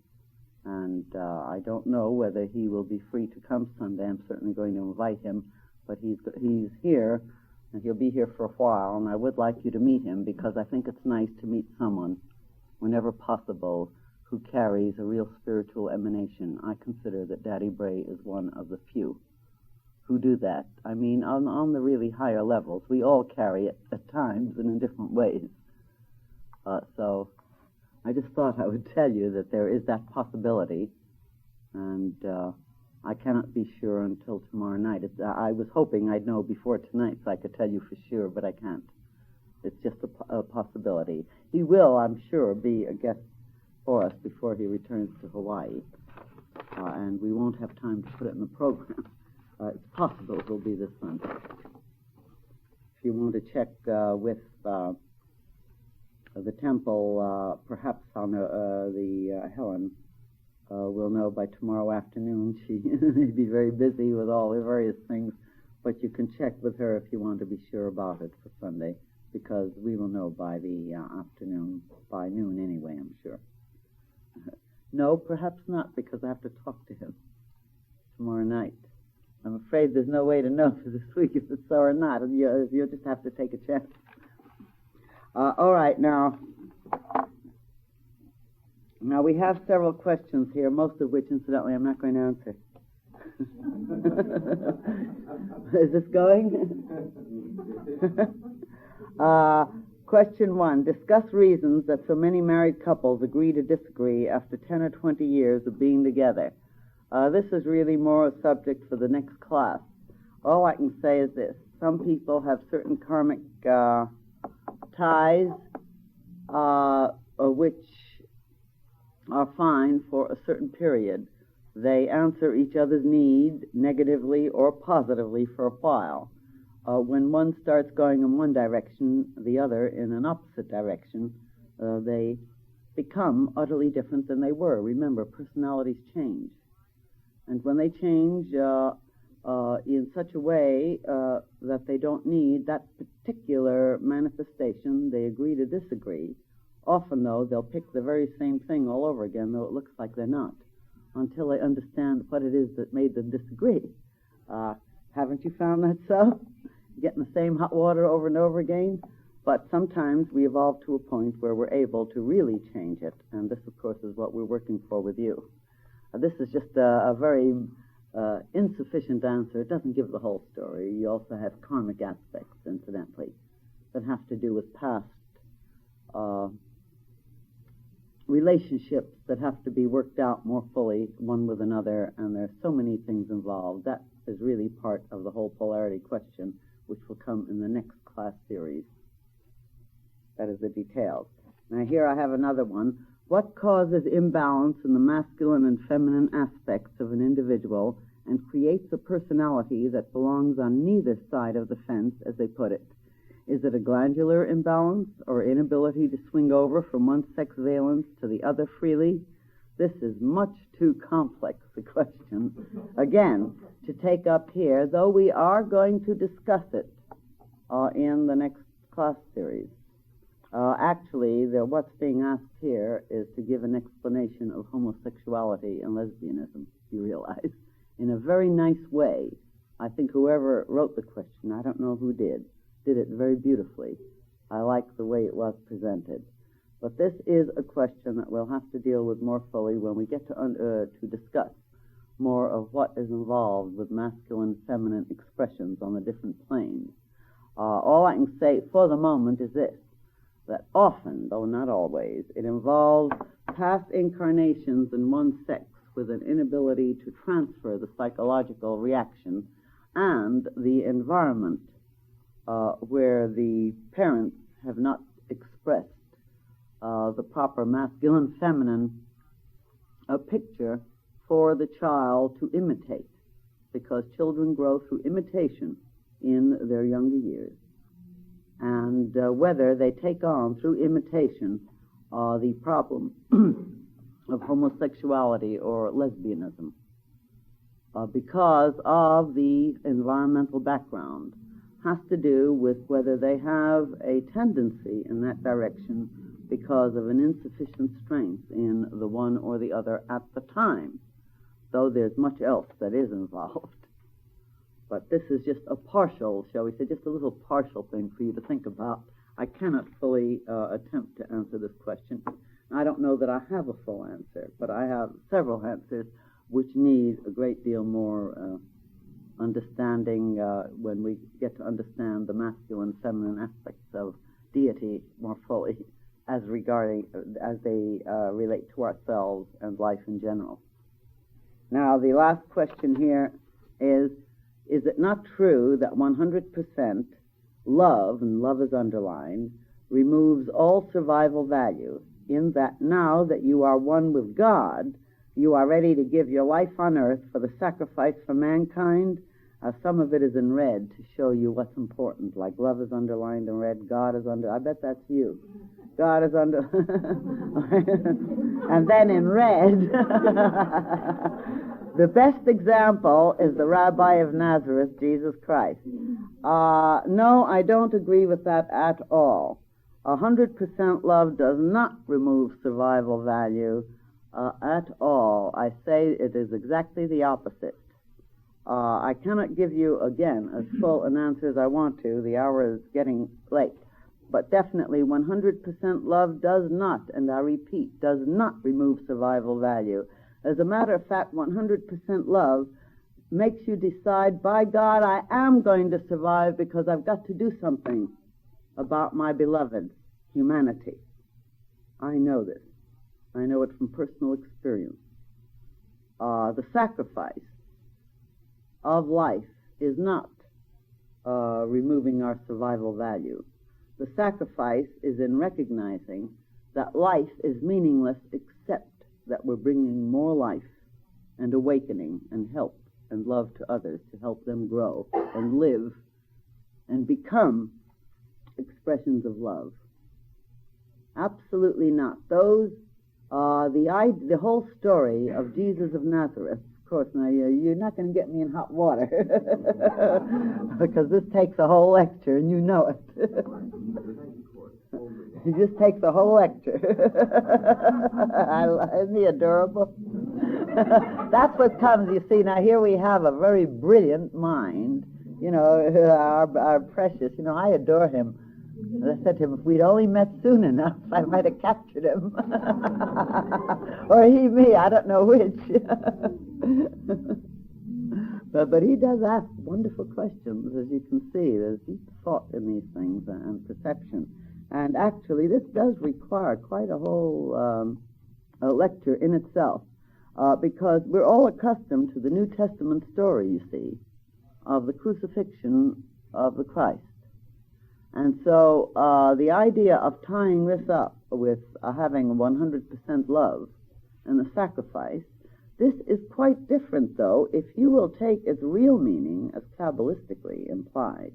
And I don't know whether he will be free to come Sunday. I'm certainly going to invite him, but he's here, and he'll be here for a while, and I would like you to meet him, because I think it's nice to meet someone, whenever possible, who carries a real spiritual emanation. I consider that Daddy Bray is one of the few who do that. I mean, on the really higher levels, we all carry it at times and in different ways. So I just thought I would tell you that there is that possibility, and I cannot be sure until tomorrow night. I was hoping I'd know before tonight so I could tell you for sure, but I can't. It's just a possibility. He will, I'm sure, be a guest for us before he returns to Hawaii, and we won't have time to put it in the program. It's possible it will be this Sunday. If you want to check with the temple, perhaps on Helen will know by tomorrow afternoon. She may be very busy with all the various things, but you can check with her if you want to be sure about it for Sunday, because we will know by the afternoon, by noon anyway, I'm sure. No, perhaps not, because I have to talk to him tomorrow night. I'm afraid there's no way to know for this week if it's so or not. You'll just have to take a chance. All right, now we have several questions here, most of which, incidentally, I'm not going to answer. Is this going? Question 1. Discuss reasons that so many married couples agree to disagree after 10 or 20 years of being together. This is really more a subject for the next class. All I can say is this. Some people have certain karmic ties which are fine for a certain period. They answer each other's need negatively or positively for a while. When one starts going in one direction, the other in an opposite direction, they become utterly different than they were. Remember, personalities change. And when they change in such a way that they don't need that particular manifestation, they agree to disagree. Often, though, they'll pick the very same thing all over again, though it looks like they're not, until they understand what it is that made them disagree. Haven't you found that so? Getting the same hot water over and over again? But sometimes we evolve to a point where we're able to really change it, and this, of course, is what we're working for with you. This is just a very insufficient answer. It doesn't give the whole story. You also have karmic aspects, incidentally, that have to do with past relationships that have to be worked out more fully, one with another, and there's so many things involved. That is really part of the whole polarity question, which will come in the next class series. That is the details. Now here I have another one. What causes imbalance in the masculine and feminine aspects of an individual and creates a personality that belongs on neither side of the fence, as they put it? Is it a glandular imbalance or inability to swing over from one sex valence to the other freely? This is much too complex a question, again, to take up here, though we are going to discuss it in the next class series. Actually, what's being asked here is to give an explanation of homosexuality and lesbianism, you realize, in a very nice way. I think whoever wrote the question, I don't know who did it very beautifully. I like the way it was presented. But this is a question that we'll have to deal with more fully when we get to discuss more of what is involved with masculine, feminine expressions on the different planes. All I can say for the moment is this, that often, though not always, it involves past incarnations in one sex with an inability to transfer the psychological reaction and the environment where the parents have not expressed the proper masculine-feminine picture for the child to imitate, because children grow through imitation in their younger years. And whether they take on, through imitation, the problem of homosexuality or lesbianism because of the environmental background, has to do with whether they have a tendency in that direction because of an insufficient strength in the one or the other at the time, though there's much else that is involved. But this is just a partial, shall we say, just a little partial thing for you to think about. I cannot fully attempt to answer this question. I don't know that I have a full answer, but I have several answers which need a great deal more understanding when we get to understand the masculine, feminine aspects of deity more fully as they relate to ourselves and life in general. Now, the last question here is it not true that 100% love, and love is underlined, removes all survival value, in that now that you are one with God, you are ready to give your life on earth for the sacrifice for mankind? Some of it is in red to show you what's important, like love is underlined in red, God is under. I bet that's you. God is under. And then in red, the best example is the Rabbi of Nazareth, Jesus Christ. No, I don't agree with that at all. 100% love does not remove survival value at all. I say it is exactly the opposite. I cannot give you, again, as full an answer as I want to. The hour is getting late. But definitely 100% love does not, and I repeat, does not remove survival value. As a matter of fact, 100% love makes you decide, by God, I am going to survive because I've got to do something about my beloved humanity. I know this. I know it from personal experience. The sacrifice of life is not removing our survival value. The sacrifice is in recognizing that life is meaningless except that we're bringing more life and awakening and help and love to others to help them grow and live and become expressions of love. Absolutely not. Those, the whole story of Jesus of Nazareth, of course, now you're not going to get me in hot water because this takes a whole lecture and you know it. It just takes a whole lecture. Isn't he adorable? That's what comes, you see. Now here we have a very brilliant mind, our precious, I adore him. I said to him, if we'd only met soon enough, I might have captured him. Or he me, I don't know which. But he does ask wonderful questions, as you can see. There's deep thought in these things and perception. And actually, this does require quite a whole lecture in itself, because we're all accustomed to the New Testament story, you see, of the crucifixion of the Christ. And so the idea of tying this up with having 100% love and the sacrifice, this is quite different, though, if you will take its real meaning as Kabbalistically implied.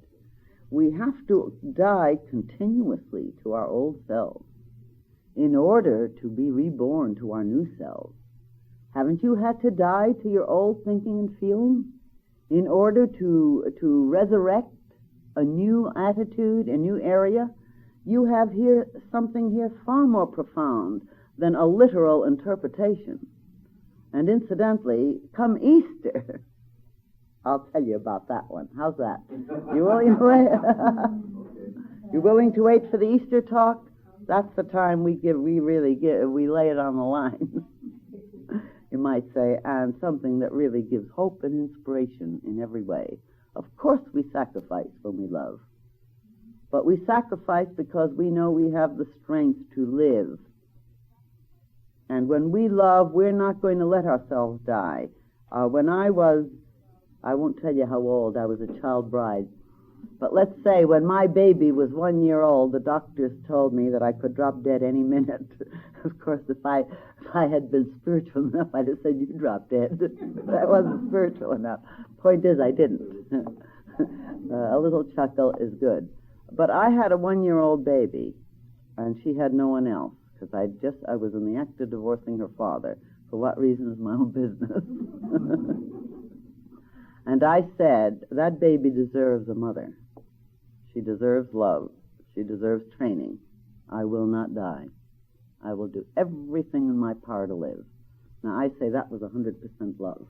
We have to die continuously to our old selves in order to be reborn to our new selves. Haven't you had to die to your old thinking and feeling in order to resurrect a new attitude, a new area? You have here something here far more profound than a literal interpretation. And incidentally, come Easter, I'll tell you about that one. How's that? You willing to wait? You willing to wait for the Easter talk? That's the time we lay it on the line, you might say, and something that really gives hope and inspiration in every way. Of course we sacrifice when we love, but we sacrifice because we know we have the strength to live. And when we love, we're not going to let ourselves die. When I won't tell you how old, I was a child bride, but let's say when my baby was 1 year old, the doctors told me that I could drop dead any minute. Of course, if I had been spiritual enough, I'd have said, you drop dead. But I wasn't spiritual enough. Point is, I didn't. A little chuckle is good. But I had a 1 year old baby, and she had no one else, because I was in the act of divorcing her father. For what reason is my own business. And I said, that baby deserves a mother. She deserves love. She deserves training. I will not die. I will do everything in my power to live. Now, I say that was 100% love.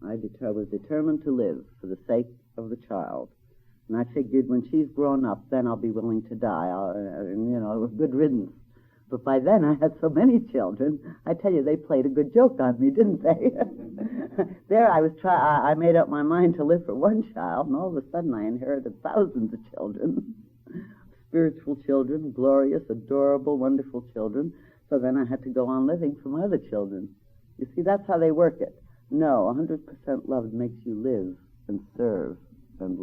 I was determined to live for the sake of the child. And I figured when she's grown up, then I'll be willing to die. It was good riddance. But by then I had so many children, I tell you, they played a good joke on me, didn't they? There I made up my mind to live for one child, and all of a sudden I inherited thousands of children. Spiritual children, glorious, adorable, wonderful children. So then I had to go on living for my other children. You see, that's how they work it. No, 100% love makes you live and serve. And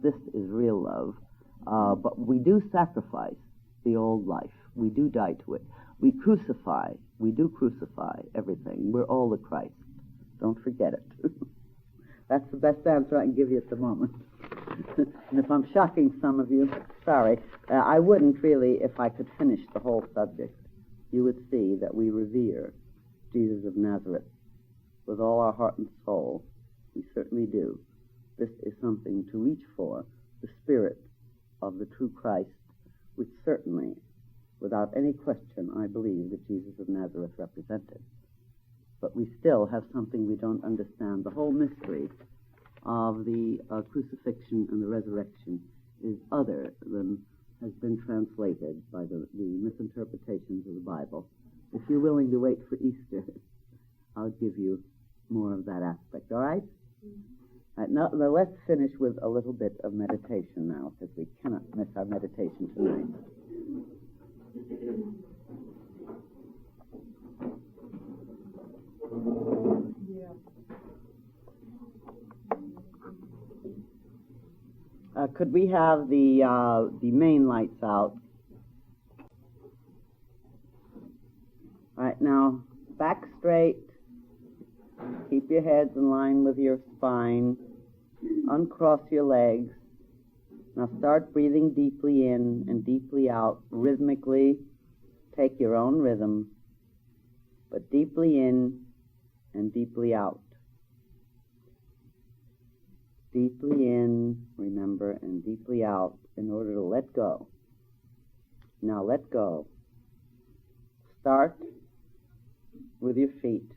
this is real love. But we do sacrifice the old life. We do die to it. We do crucify everything. We're all the Christ. Don't forget it. That's the best answer I can give you at the moment. And if I'm shocking some of you, sorry. I wouldn't really if I could finish the whole subject. You would see that we revere Jesus of Nazareth with all our heart and soul. We certainly do. This is something to reach for, the spirit of the true Christ, which certainly, without any question, I believe that Jesus of Nazareth represented. But we still have something we don't understand. The whole mystery of the crucifixion and the resurrection is other than has been translated by the misinterpretations of the Bible. If you're willing to wait for Easter, I'll give you more of that aspect. All right? Now, let's finish with a little bit of meditation now, because we cannot miss our meditation tonight. Could we have the main lights out? All right, now, back straight. Keep your heads in line with your spine. Uncross your legs. Now start breathing deeply in and deeply out, rhythmically. Take your own rhythm, but deeply in and deeply out. Deeply in, remember, and deeply out in order to let go. Now let go. Start with your feet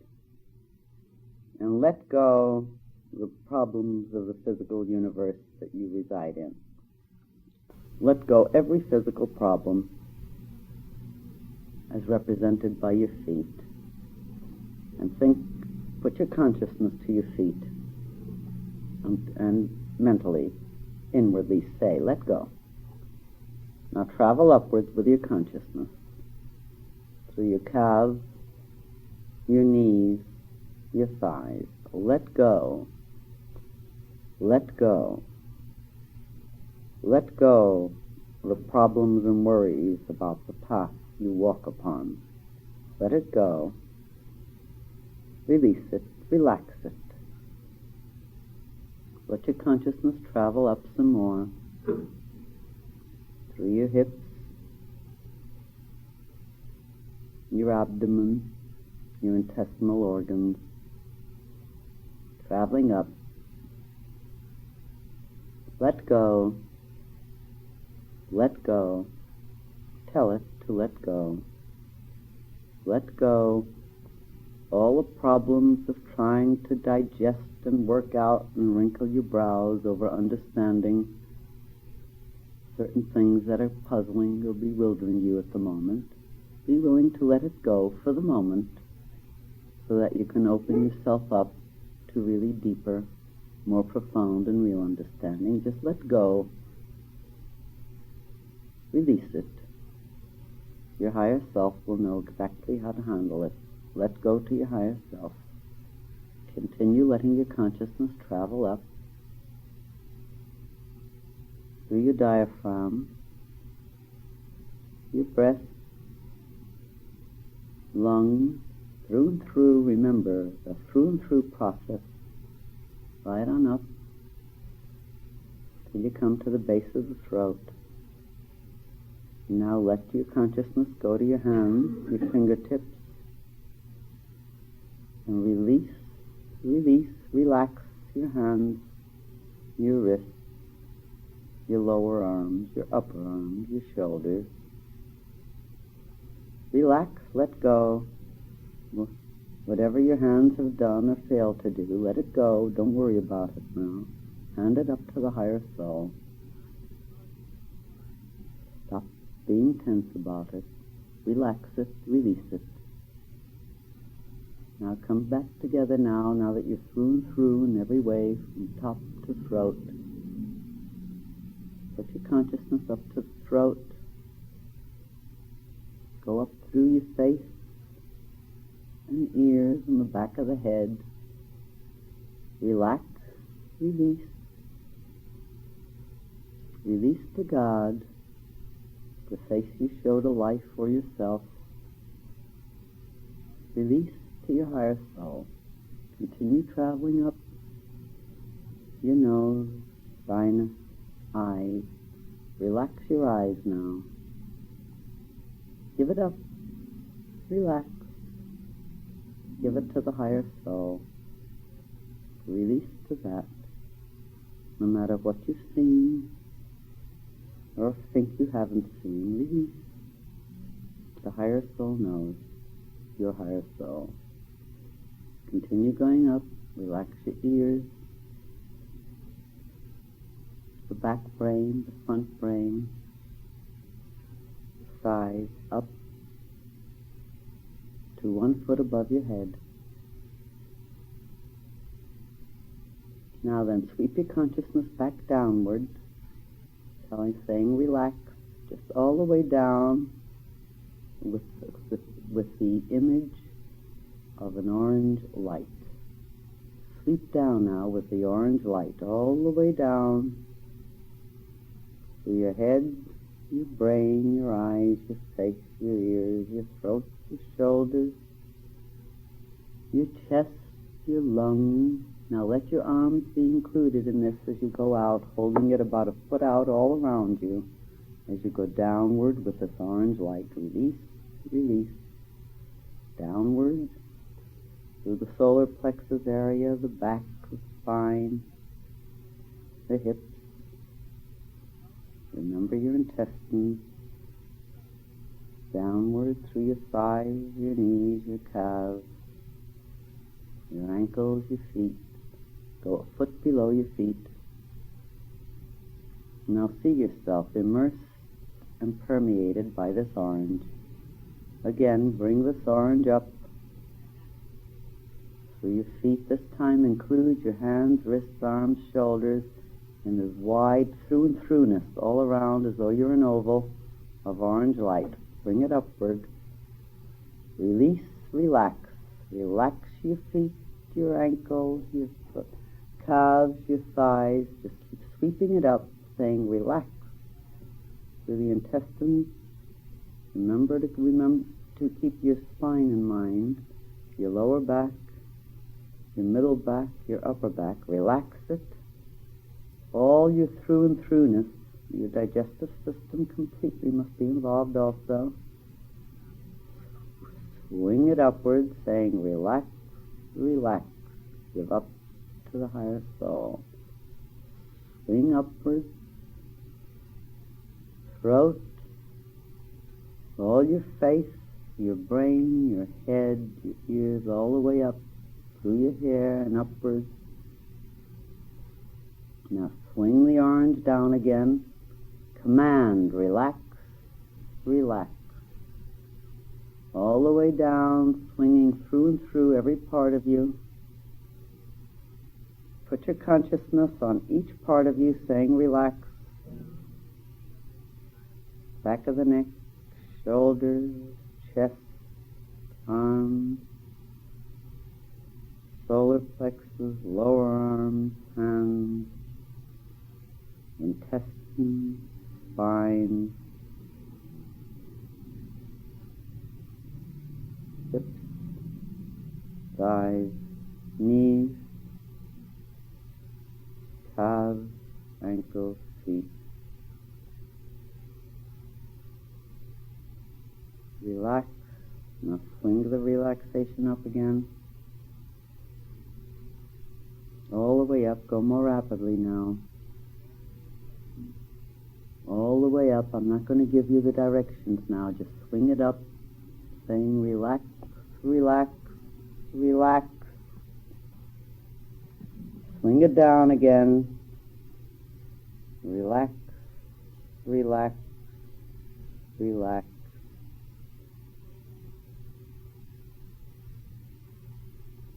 and let go the problems of the physical universe that you reside in. Let go every physical problem as represented by your feet. And put your consciousness to your feet and mentally, inwardly say, let go. Now travel upwards with your consciousness through your calves, your knees, your thighs. Let go. Let go. Let go the problems and worries about the path you walk upon. Let it go. Release it. Relax it. Let your consciousness travel up some more through your hips, your abdomen, your intestinal organs, traveling up. Let go. Let go. Tell it to let go. Let go all the problems of trying to digest and work out and wrinkle your brows over understanding certain things that are puzzling or bewildering you at the moment. Be willing to let it go for the moment so that you can open yourself up to really deeper, more profound and real understanding. Just let go. Release it. Your higher self will know exactly how to handle it. Let go to your higher self. Continue letting your consciousness travel up through your diaphragm, your breath, lungs, through and through. Remember, the through and through process. Right on up till you come to the base of the throat. Now let your consciousness go to your hands, your fingertips, and release, relax your hands, your wrists, your lower arms, your upper arms, your shoulders. Relax, let go. Whatever your hands have done or failed to do, let it go. Don't worry about it now. Hand it up to the higher soul. Stop being tense about it. Relax it, release it. Now come back together now that you're through and through in every way, from top to throat. Put your consciousness up to the throat. Go up through your face and ears and the back of the head. Relax, release. Release to God, the face you show to life for yourself. Release to your higher soul. Continue traveling up your nose, sinus, eyes. Relax your eyes now. Give it up. Relax. Give it to the higher soul. Release to that. No matter what you've seen or think you haven't seen, release. The higher soul knows. Your higher soul. Continue going up. Relax your ears, the back brain, the front brain, the thighs, up to 1 foot above your head. Now then, sweep your consciousness back downward, saying relax, just all the way down with the image of an orange light. Sweep down now with the orange light all the way down through your head, your brain, your eyes, your face, your ears, your throat, your shoulders, your chest, your lungs. Now let your arms be included in this as you go out, holding it about 1 foot out all around you as you go downward with this orange light. Release, release, downward through the solar plexus area, the back, the spine, the hips. Remember your intestines. Downward through your thighs, your knees, your calves, your ankles, your feet. Go 1 foot below your feet. Now see yourself immersed and permeated by this orange. Again, bring this orange up through your feet. This time include your hands, wrists, arms, shoulders, in this wide through and throughness all around as though you're an oval of orange light. Bring it upward. Release, relax. Relax your feet, your ankles, your calves, your thighs. Just keep sweeping it up, saying relax. Through the intestines. Remember to keep your spine in mind, your lower back, your middle back, your upper back. Relax it. All your through and throughness, your digestive system completely must be involved also. Swing it upward, saying relax, relax. Give up to the higher soul. Swing upward. Throat, all your face, your brain, your head, your ears, all the way up through your hair and upwards. Now swing the orange down again. Command, relax, relax. All the way down, swinging through and through every part of you. Put your consciousness on each part of you, saying relax. Back of the neck, shoulders, chest, arms, solar plexus, lower arms, hands, intestines, spine, hips, thighs, knees, calves, ankles, feet. Relax. Now swing the relaxation up again. All the way up. Go more rapidly now. All the way up. I'm not going to give you the directions now. Just swing it up saying relax, relax, relax. Swing it down again. Relax, relax, relax.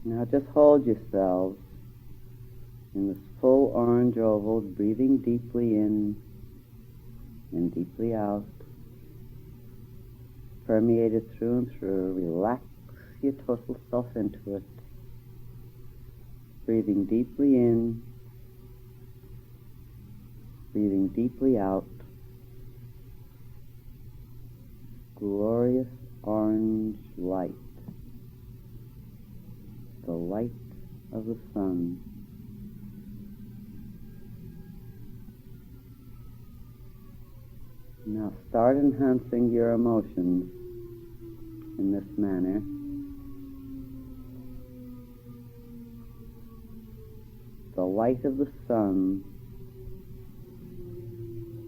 Now just hold yourselves in this full orange oval, breathing deeply in and deeply out. Permeate it through and through. Relax your total self into it. Breathing deeply in, breathing deeply out. Glorious orange light. The light of the sun. Now start enhancing your emotions in this manner. The light of the sun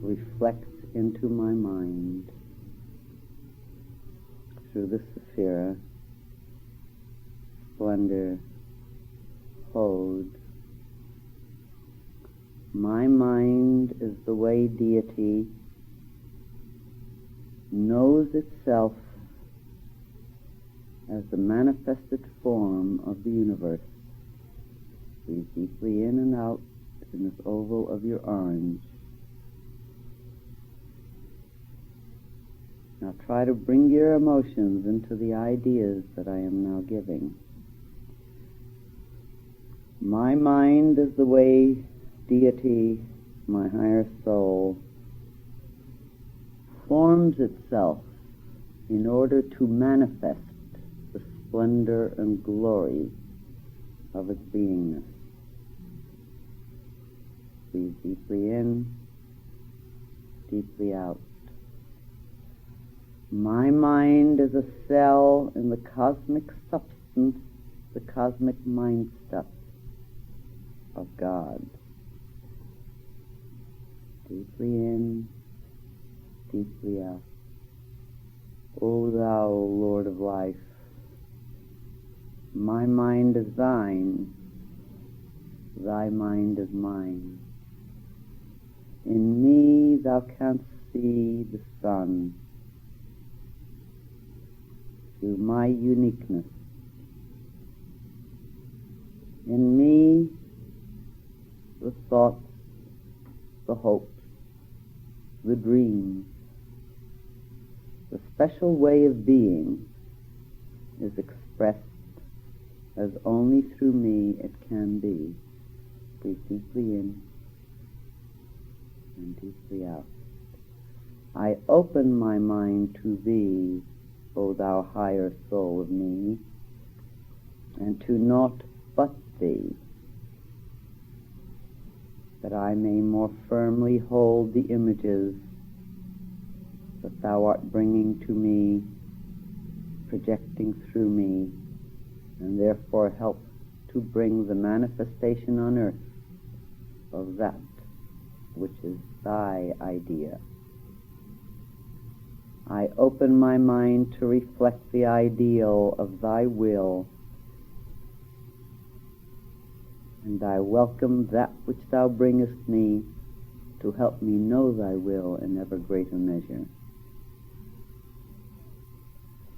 reflects into my mind through the sephira. Splendor, hold. My mind is the way deity knows itself as the manifested form of the universe. Breathe deeply in and out in this oval of your orange. Now try to bring your emotions into the ideas that I am now giving. My mind is the way deity, my higher soul, forms itself in order to manifest the splendor and glory of its beingness. Breathe deeply in, deeply out. My mind is a cell in the cosmic substance, the cosmic mind stuff of God. Deeply in, deeply out. O thou Lord of life, my mind is thine, thy mind is mine. In me thou canst see the sun through my uniqueness. In me the thoughts, the hopes, the dreams, the special way of being is expressed as only through me it can be. Breathe deeply in and deeply out. I open my mind to thee, O thou higher soul of me, and to naught but thee, that I may more firmly hold the images that thou art bringing to me, projecting through me, and therefore help to bring the manifestation on earth of that which is thy idea. I open my mind to reflect the ideal of thy will, and I welcome that which thou bringest me to help me know thy will in ever greater measure.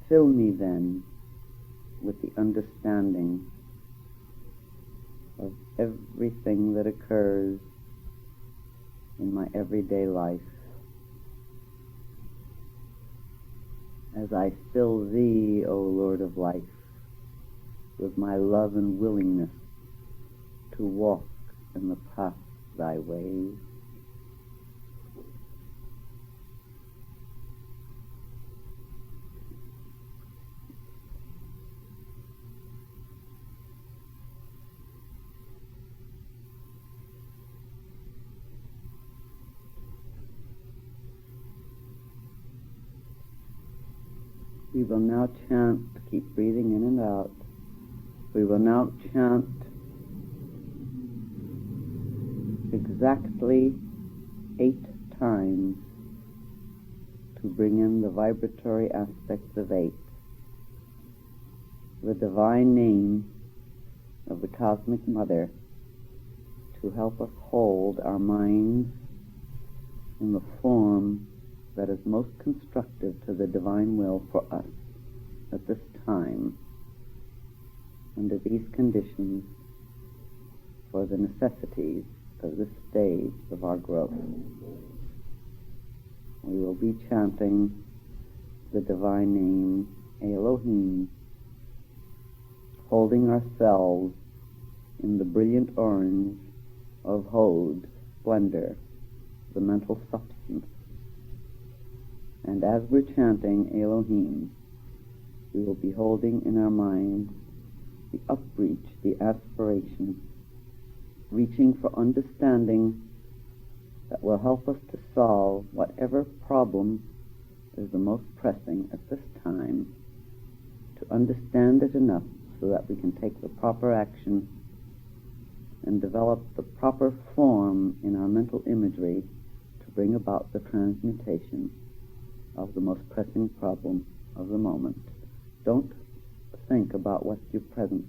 Fill me then with the understanding of everything that occurs in my everyday life, as I fill thee, O Lord of life, with my love and willingness to walk in the path of thy ways. We will now chant, keep breathing in and out. We will now chant exactly 8 times to bring in the vibratory aspects of 8. the divine name of the Cosmic Mother to help us hold our minds in the form that is most constructive to the divine will for us at this time, under these conditions, for the necessities of this stage of our growth. We will be chanting the divine name Elohim, holding ourselves in the brilliant orange of Hod, splendor, the mental substance. And as we're chanting Elohim, we will be holding in our minds the upreach, the aspiration, reaching for understanding that will help us to solve whatever problem is the most pressing at this time, to understand it enough so that we can take the proper action and develop the proper form in our mental imagery to bring about the transmutation of the most pressing problem of the moment. Don't think about what your present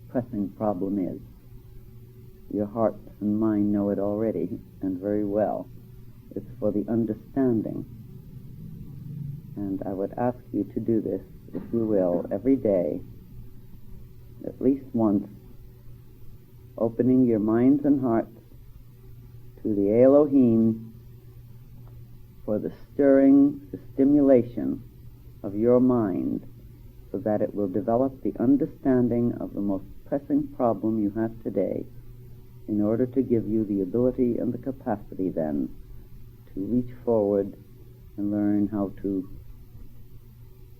pressing problem is. Your heart and mind know it already, and very well. It's for the understanding. And I would ask you to do this, if you will, every day, at least once, opening your minds and hearts to the Elohim for the stirring, the stimulation of your mind, so that it will develop the understanding of the most pressing problem you have today, in order to give you the ability and the capacity then to reach forward and learn how to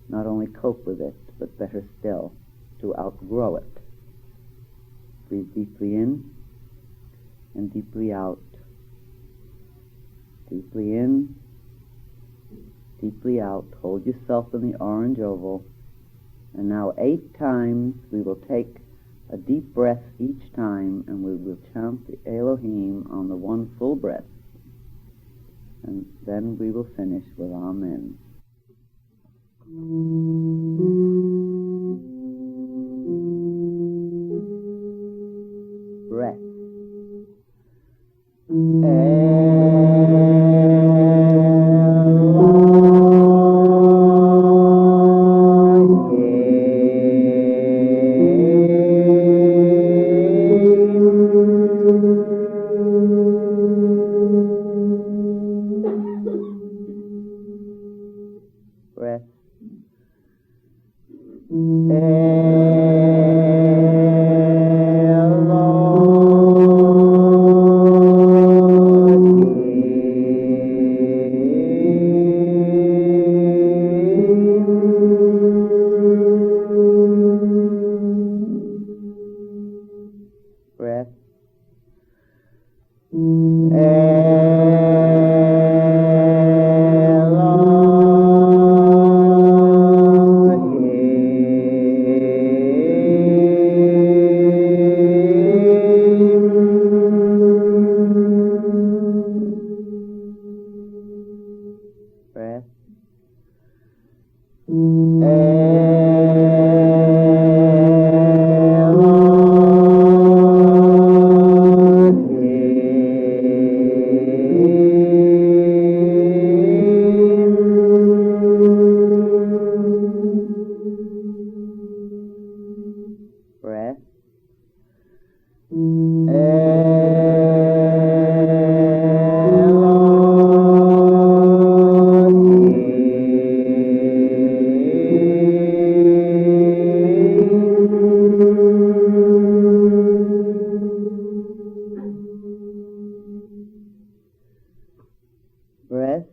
not only cope with it, but better still, to outgrow it. Breathe deeply in and deeply out. Deeply in, deeply out. Hold yourself in the orange oval. And now 8 times we will take a deep breath each time, and we will chant the Elohim on the one full breath. And then we will finish with Amen. Breath. Breath. Breath. Breath.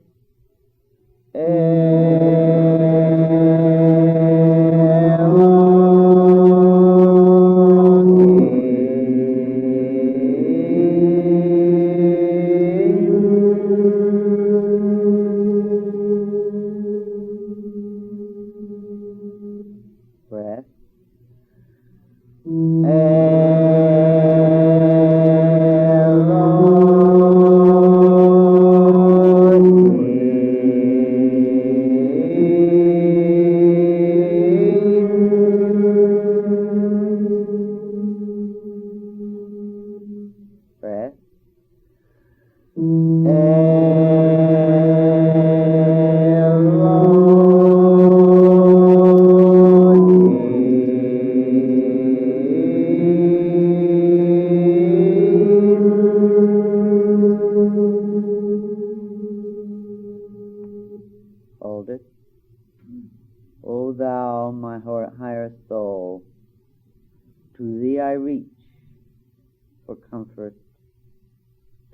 for comfort.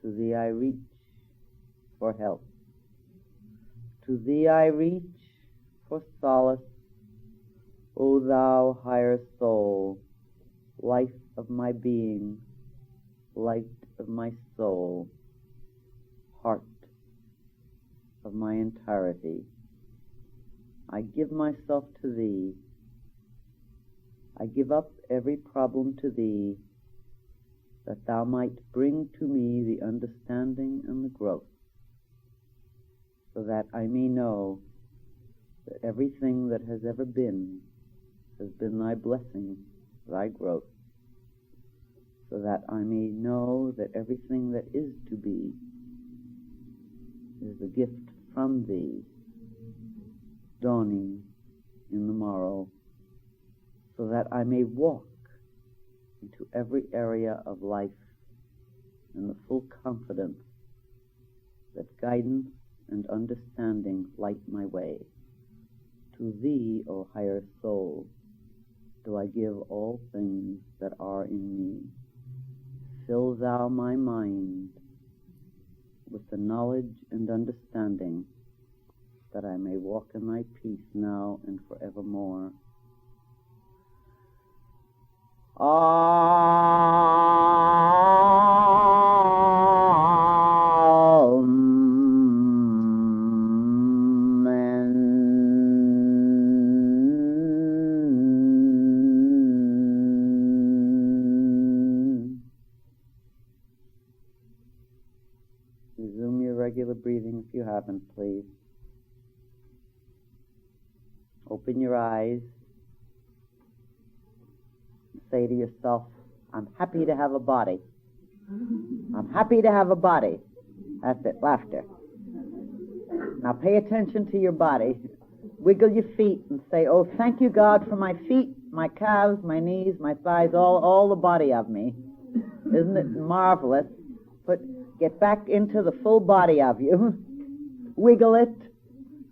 To Thee I reach for help. To Thee I reach for solace. O Thou higher soul, life of my being, light of my soul, heart of my entirety, I give myself to Thee. I give up every problem to Thee, that Thou might bring to me the understanding and the growth, so that I may know that everything that has ever been has been Thy blessing, Thy growth, so that I may know that everything that is to be is a gift from Thee, dawning in the morrow, so that I may walk into every area of life in the full confidence that guidance and understanding light my way. To Thee, O higher soul, do I give all things that are in me. Fill Thou my mind with the knowledge and understanding that I may walk in Thy peace now and forevermore. Resume your regular breathing if you haven't, please. Open your eyes. Say to yourself, I'm happy to have a body. I'm happy to have a body. That's it, laughter. Now pay attention to your body. Wiggle your feet and say, oh, thank you, God, for my feet, my calves, my knees, my thighs, all the body of me. Isn't it marvelous? Get back into the full body of you. Wiggle it.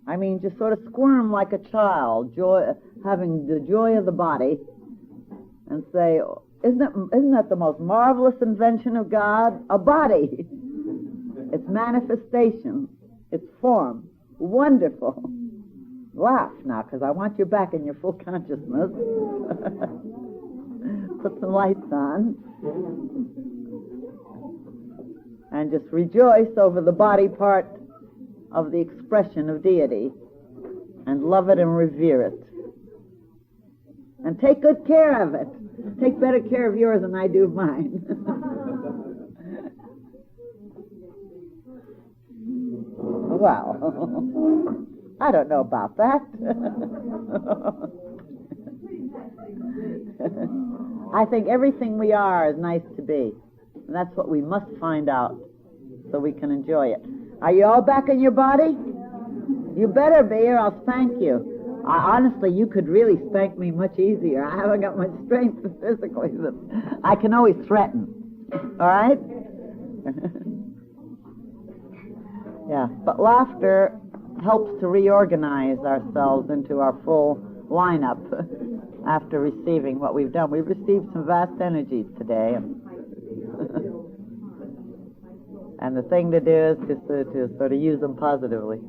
I mean, just sort of squirm like a child, having the joy of the body, and say, isn't that the most marvelous invention of God? A body. Its manifestation, its form. Wonderful. Laugh now, because I want you back in your full consciousness. Put some lights on. And just rejoice over the body part of the expression of deity, and love it and revere it. And take good care of it. Take better care of yours than I do of mine. Well, I don't know about that. I think everything we are is nice to be. And that's what we must find out so we can enjoy it. Are you all back in your body? You better be, or I'll spank you. Honestly, you could really spank me much easier. I haven't got much strength physically. I can always threaten. All right? Yeah, but laughter helps to reorganize ourselves into our full lineup after receiving what we've done. We've received some vast energies today. And the thing to do is to sort of use them positively.